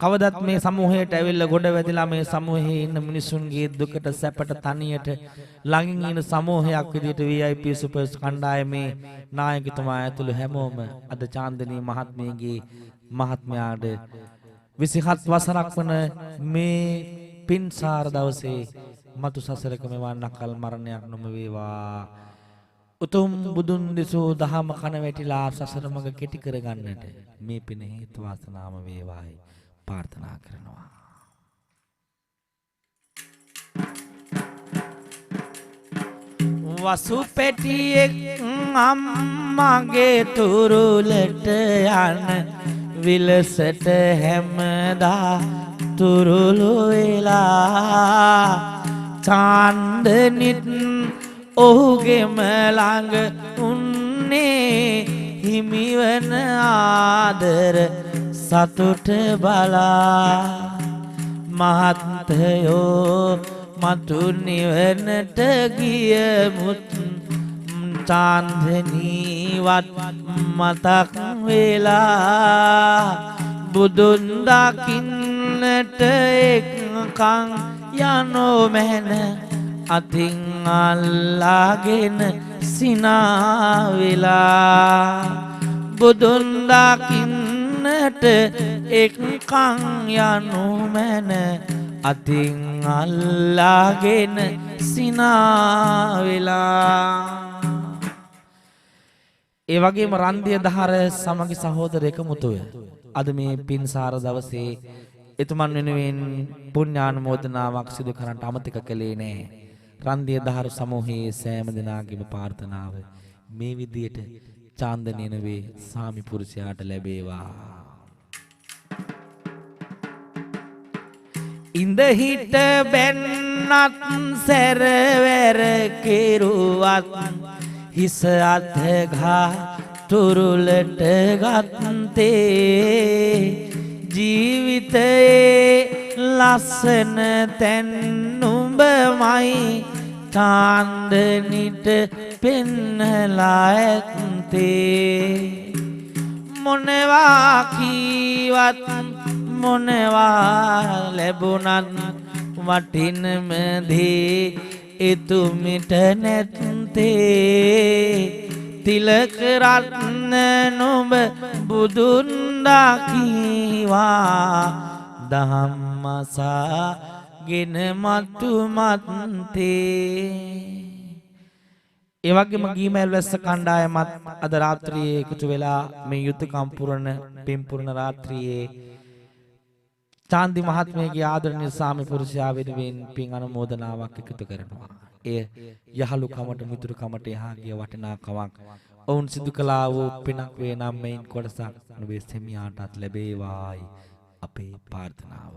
කවදත් මේ සමූහයට ඇවිල්ලා ගොඩ වැදිලා මේ සමූහයේ ඉන්න මිනිසුන්ගේ දුකට සැපට තනියට ළඟින් ඉන්න සමූහයක් විදිහට VIP සුපර් කණ්ඩායමේ නායකතුමා ඇතුළු හැමෝම අද චාන්දනී මහත්මියගේ මහත්මයාට 27 වසරක් වන මේ පින්සාර දවසේ මතු සසරක මෙවන් අකල් මරණයක් නොම වේවා. උතුම් බුදුන් දෙසූ දහම කන වැටිලා සසර මඟ කෙටි කරගන්නට මේ පින හේතු වාසනාම වේවායි ප්‍රාර්ථනා කරනවා. වසු පැටියෙක් අම්මගේ තුරුලට යන විලසට හැමදා තුරුළු වෙලා චාන්දනිත් ඔහුගෙම ළඟ උන්නේ හිමිවන ආදර සතුට බලා මහත්තයෝ මතු නිවනට ගියමුත් චාන්දනීවත් මතක් වෙලා බුදුන් දකින්නට එක්කන් යනෝ මැන අතින් අල්ලාගෙන සිනා වෙලා බුදුන් දකින්නට එක්කන් යනෝ මැන අතින් අල්ලාගෙන සිනා වෙලා. ඒ වගේම රන්දිය දහර සමගි සහෝදර එකමුතුය අද මේ පින්සාර දවසේ එතුමන් වෙනුවෙන් පුණ්‍යානුමෝදනාවක් සිදු කරන්නට අමතක කළේ නෑ. රන්දිය දහර සමූහයේ සෑම දෙනාගේම ප්‍රාර්ථනාව මේ විදියට චාන්දනය නෙවේ සාමි පුරුෂයාට ලැබේවා. ඉඳ හිට බැන්නත් සැරවැර කෙරුවත් හිස අත්ගා තුරුලට ගත්තේ ජීවිතයේ ලස්සන තැන් නුඹමයි චාන්දනිට පෙන්නලා ඇත්තේ මොනවා කීවත් මොනවා ලැබුණත් වටිනම දේ එතුමිට නැත්තේ තිලක රත්න නුඹ බුදුන් දකිවා දහම්මසාගෙන මතු මත්තේ. ඒ වගේම ගීමැල් වැස්ස කණ්ඩායමත් අද රාත්‍රියේ එකතු වෙලා මේ යුතුයකම් පුරන පින්පුරන රාත්‍රියේ චාන්දි මහත්මයාගේ ආදරණීය සාමි පුරුෂයා වෙනුවෙන් පින් අනුමෝදනාවක් එකතු කරනවා. එය යහළුකමට මිතුරුකමට එහා ගිය වටිනාකමක් ඔවුන් සිදු කළා වූ පිනක් වේ නම් මේන් කොටසක් නුඹේ සෙමියාටත් ලැබේවායි අපේ ප්‍රාර්ථනාව.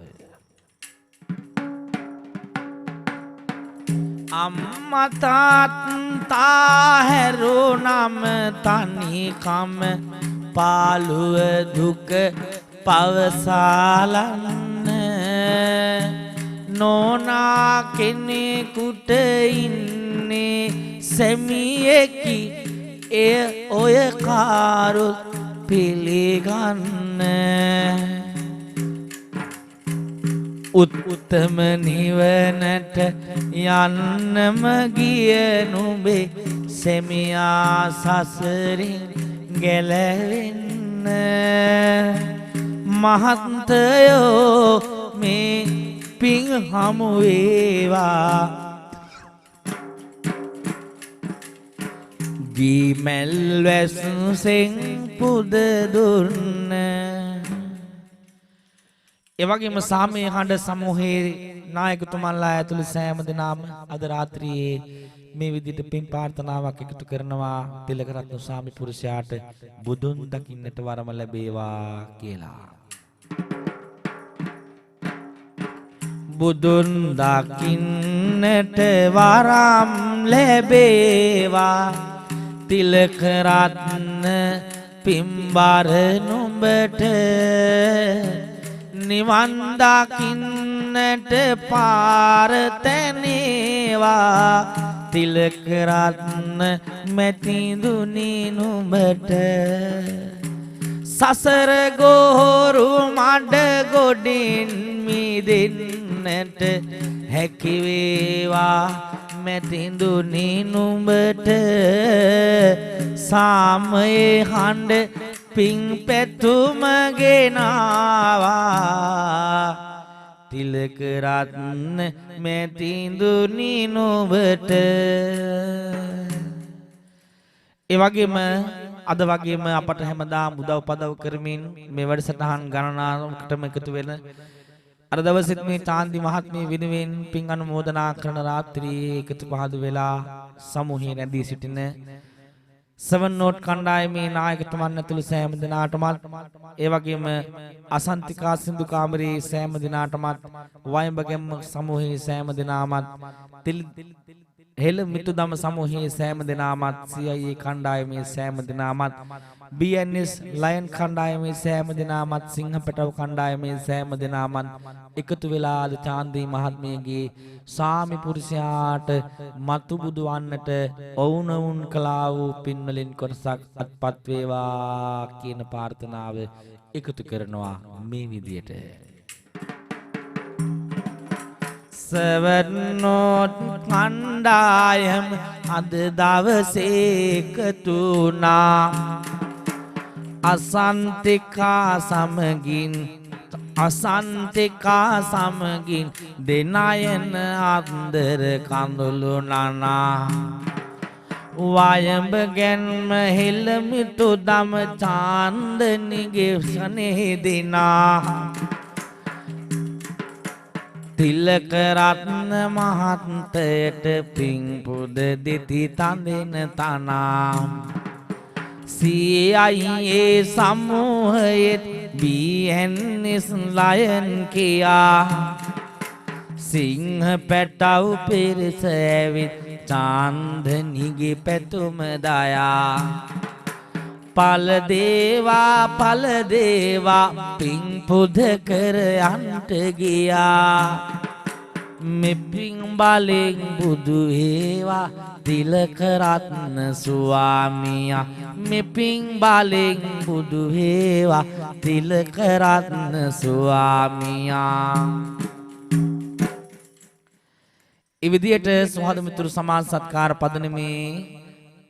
අම්මා තාත්තා හැරුණම තනිකම පාළුව දුක පවසාලන්න නෝනා කෙනෙකුට ඉන්නේ සැමියෙකි එය ඔය කාරුත් පිළිගන්න උත්තම නිවනට යන්නම ගිය නුඹේ සැමියා සසරින් ගැලවෙන්න මහත්තයෝ මේ පිං හමු වේවා ගීමැල් වැස්සෙන් පුද දුන්න. එවැගේම සාමයේ හඬ සමූහයේ නායකතුමන්ලා ඇතුළු සෑම දෙනාම අද රාත්‍රියේ මේ විදිහට පින් ප්‍රාර්ථනාවක් එකතු කරනවා තිලකරත්න ස්වාමි පුරුෂයාට බුදුන් දකින්නට වරම ලැබේවා කියලා. බුදුන් දකින්නට වරම් ලැබේවා තිලකරත්න පින්බර නුඹට නිවන් දකින්නට පාර තැනේවා තිලකරත්න මැතිඳුනි නුඹට සසර ගෝරු මඩ ගොඩින් මිදෙන්නට හැකි වේවා මැතිඳුනි නුඹට සාමයේ හඬ පිං පැතුම ගෙනාවා තිලකරත්න මැතිඳුනි නුඹට. ඒ වගේම අද වගේම අපට හැමදාම උදව් පදව් කරමින් මේ වැඩසටහන් ගණනාවකටම එකතු වෙන අර දවසෙත් මේ චාන්දි මහත්මිය වෙනුවෙන් පින් අනුමෝදනා කරන රාත්‍රියේ එකතු පහදු වෙලා සමූහයේ රැඳී සිටින සෙවන් නෝට් කණ්ඩායමේ නායකතුමන් ඇතුළු සෑම දිනාටමත් ඒ වගේම අසන්තිකා සින්දු කාමරේ සෑම දිනාටමත් වයඹගම් සමූහයේ සෑම දිනාමත් හෙළ මිතුදම සමූහයේ සෑම දිනාමත් CIA කණ්ඩායමේ සෑම දිනාමත් BNS ලයන් කණ්ඩායමේ සෑම දිනාමත් සිංහපැටව කණ්ඩායමේ සෑම දිනාමත් එකතු වෙලා අද චාන්දී මහත්මියගේ සාමි පුරුෂයාට මතු බුදු වන්නට ඔවුනවුන් කළා වූ පින්වලින් කොටසක් අත්පත් වේවා කියන ප්‍රාර්ථනාව එකතු කරනවා මේ විදියට. සවනොත් කණ්ඩායම අද දවසේ එකතු වුණා අසන්තිකා සමගින් දෙනයන අන්දර කඳුළු නනා වයඹ ගැන්ම හෙළමිතු දම චාන්දනිගේ සනේ දිනා තිලක රත්න මහත්තයට පින් පුද දෙති තඳෙන තනා CIA සමූහයේත් BNS ලයන් කියා සිංහ පැටව් පිරිස ඇවිත් චාන්දනිගේ පැතුම දයා පල දේවා පින් පුද කර යන්ට ගියා මෙපින් බලෙන් බුදු හේවා තිලක රත්න ස්වාමියා මෙපින් බලෙන් බුදු හේවා තිලක රත්න ස්වාමියා. ඒ විදියට සුහද මිතුරු සමාජ සත්කාර පදනමේ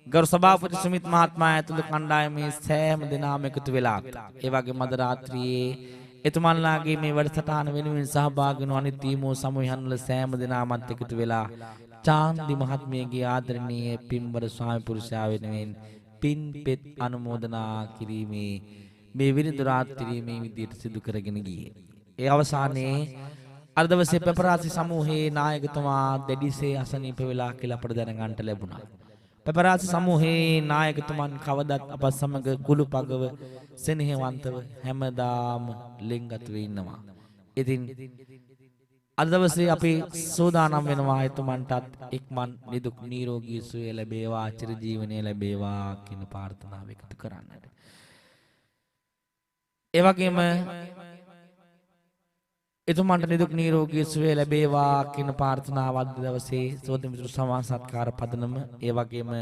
ගරු සභාපති සුමිත් මහත්මයා ඇතුළු කණ්ඩායමේ සෑම දිනම එකතු වෙලා ඒ වගේම අද රාත්‍රියේ එතුමන්ලාගේ මේ වැඩසටහන වෙනුවෙන් සහභාගී වුණු අනිත් තීමෝ සමූහයන් වල සෑම දිනමත් එකතු වෙලා චාන්දි මහත්මියගේ ආදරණීය පින්බර ස්වාමි පුරුෂයා වෙනුවෙන් පින් පෙත් අනුමෝදනා කිරීමේ මේ විරිඳු රාත්‍රියේ මේ විදියට සිදු කරගෙන ගියේ. ඒ අවසානයේ අර දවසේ පෙපරාසි සමූහයේ නායකතුමා දෙඩිසේ අසනීප වෙලා කියලා අපට දැනගන්නට ලැබුණා. පෙපරාසි සමූහයේ නායකතුමන් කවදත් අප සමග කුළුපගව සෙනෙහවන්තව හැමදාම ලෙන්ගතු ඉන්නවා. ඉතින් අද දවසේ අපි සෝදානම් වෙනවා එතුමන්ටත් ඉක්මන් නිදුක් නිරෝගී සුවය ලැබේවා චිරජීවනය ලැබේවා කියන ප්‍රාර්ථනාව එකතු කරන්නට. ඒ වගේම එතුමන්ට නිදුක් නිරෝගී සුවය ලැබේවා කියන ප්‍රාර්ථනාව අද දවසේ සෝද මිතුරු සමාජ සත්කාර පදනම ඒ වගේම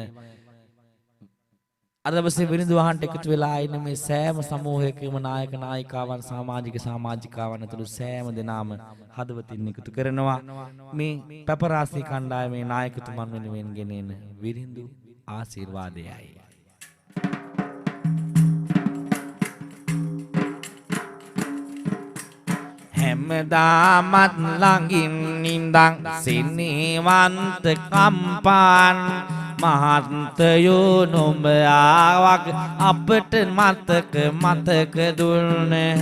අද දවසේ විරිඳු වහන්ට එකතු වෙලා ඉන්න මේ සෑම සමූහයකම නායක නායිකාවන් සමාජිකාවන් ඇතුළු සෑම දෙනාම හදවතින් එකතු කරනවා මේ පෙපරාසි කණ්ඩායමේ නායකතුමන් වෙනුවෙන් ගෙනෙන විරිඳු ආශිර්වාදයයි. හැමදාමත් ළඟින් ඉඳන් සිනේවන්ත කම්පාන් මහත්තයෝ නුඹ ආවක් අපට මතක දුන්නේ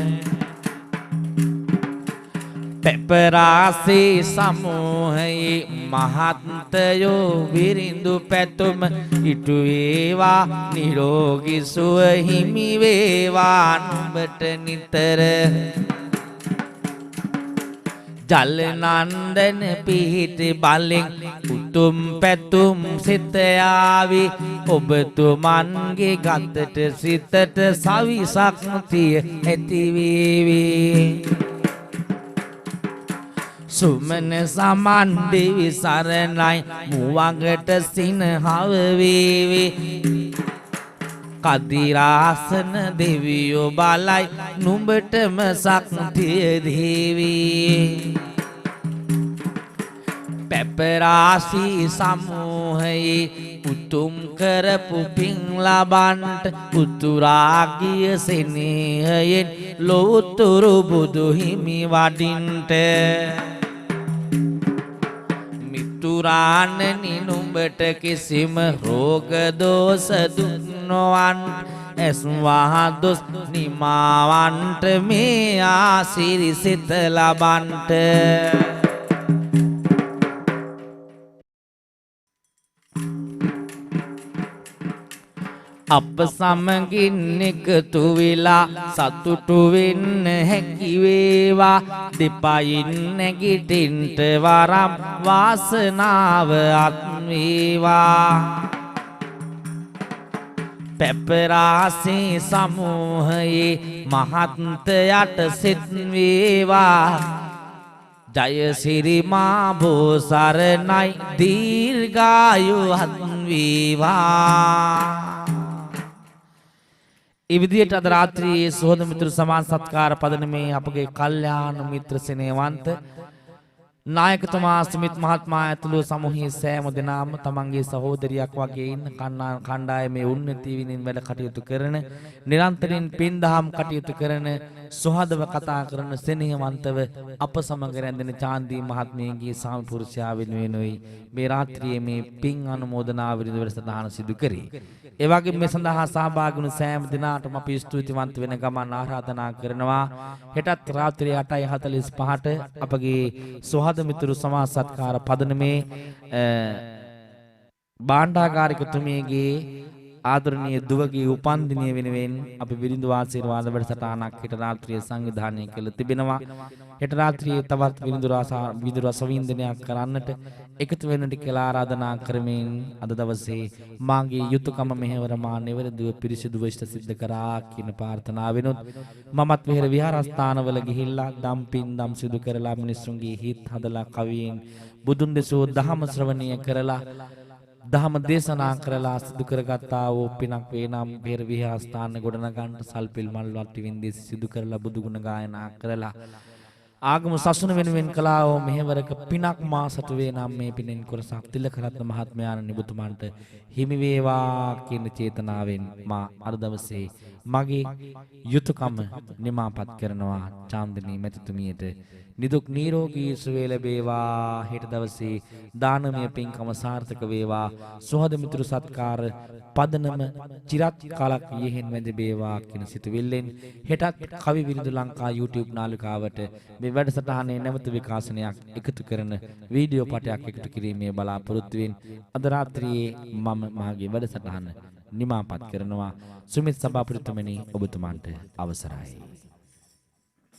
පෙපරාසි සමූහයේ මහත්තයෝ විරිඳු පැතුම ඉටු වේවා නිරෝගී සුව හිමි වේවා නුඹට නිතර ජල නන්දන පිහිටි බලෙන් උතුම් පැතුම් සිත ආවි ඔබතුමන්ගේ ගතට සිතට සවිසක්තිය ඇති වේවි සුමන සමන් දෙවි සරණයි මුවඟට සිනහව වේවි කදිරාසන දෙවියෝ බලයි නුඹටම ශක්තිය දේවි පෙපරාසි සමූහයේ උතුම් කරපු පින් ලබන්ට උතුරාගිය සෙනෙහයෙන් ලෝතුරු බුදු හිමි වඩින්ට මිතුරාණනි නුඹට කිසිම රෝග දෝෂ දුක් නොවන් ඇස්වා දොස් නිමාවන්ට මේ ආසිරිසිත ලබන්ට අප සමගින් එකතු වෙලා සතුටු වෙන්න හැකි වේවා දෙපයින් නැගිටින්ට වරම් වාසනාව අත් වේවා පැපරාසේ සමූහයේ මහත්යට සිත් වේවා ජයසිරි මා බෝසරණයි දීර්ඝායුවත් වේවා ඒ විදිහට අද රාත්‍රියේ සුහද මිත්‍ර සමාන සත්කාර පදනමේ අපගේ කල්යාණ මිත්‍ර සෙනෙහවන්ත නායකතුමා සුමිත් මහත්මයා ඇතුළු සමූහයේ සෑම දෙනාම තමන්ගේ සහෝදරියක් වගේ ඉන්න කණ්ඩායමේ උන්නති විනින් වැඩ කටයුතු කරන නිරන්තරයෙන් පින් දහම් කටයුතු කරන සුහදව කතා කරන සෙනෙහවන්තව අප සමග රැඳෙන චාන්දී මහත්මියගේ ස්වාමි පුරුෂයා වෙනුවෙනුයි මේ රාත්‍රියේ මේ පින් අනුමෝදනා විරිද වැඩසටහන සිදු කරේ. ඒ වගේම මේ සඳහා සහභාගී වුණු සෑම දිනාටම අපි ස්තුතිවන්ත වෙන ගමන් ආරාධනා කරනවා. හෙටත් රාත්‍රියේ 8:45ට අපගේ සුහද මිතුරු සමාජ සත්කාර පදනමේ භාණ්ඩාගාරිකතුමියගේ ආදරණීය දුවගේ උපන්දිනය වෙනුවෙන් අපි විරිඳු ආශිර්වාද වැඩසටහනක් හෙට රාත්‍රියේ සංවිධානය කළ තිබෙනවා. හෙට රාත්‍රියේ තවත් විරිඳු රස වින්දනයක් කරන්නට එකතු වෙන්නට කියලා ආරාධනා කරමින් අද දවසේ මාගේ යුතුයකම මෙහෙවර මා නිවැරදිව පිරිසිදුව ඉෂ්ට සිද්ධ කරා කියන ප්‍රාර්ථනාවෙනුත් මමත් මෙහෙර විහාරස්ථානවල ගිහිල්ලා දම්පින් දම් සිදු කරලා මිනිසුන්ගේ හිත් හදලා කවියෙන් බුදුන් දෙසූ දහම ශ්‍රවණය කරලා දහම දේශනා කරලා සිදු කරගත්තා වූ පිනක් වේ නම් පෙර විහාරස්ථාන ගොඩනගන්නට සල්පිල් මල් වට්ටි වින්දේ සිදු කරලා බුදු ගුණ ගායනා කරලා ආගම සසුන වෙනුවෙන් කළා වූ මෙහෙවරක පිනක් මා සතු වේ නම් මේ පිනෙන් කොරසක් තිලකරත්න මහත්මයාණන් නිබුතුමන්ට හිමි වේවා කියන චේතනාවෙන් මා අද දවසේ මගේ යුතුයකම නිමාපත් කරනවා චාන්දිනී මැතිතුමියට නිදුක් නිරෝගී සුවය ලැබේවා හෙට දවසේ දානමය පින්කම සාර්ථක වේවා සුහද මිතුරු සත්කාර පදනම চিරත් කාලක් යෙහෙන් වැඳ බේවා කියන සිතුවිල්ලෙන් හෙටත් කවි විරිදු ලංකා YouTube නාලිකාවට මේ වැඩසටහනේ නැවත විකාශනයක් එකතු කරන වීඩියෝ පටයක් එකතු කිරීමේ බලාපොරොත්තුවෙන් අද රාත්‍රියේ මම මාගේ වැඩසටහන නිමාපත් කරනවා සුමිත් සභාපතිතුමනි ඔබතුමන්ට අවසරයි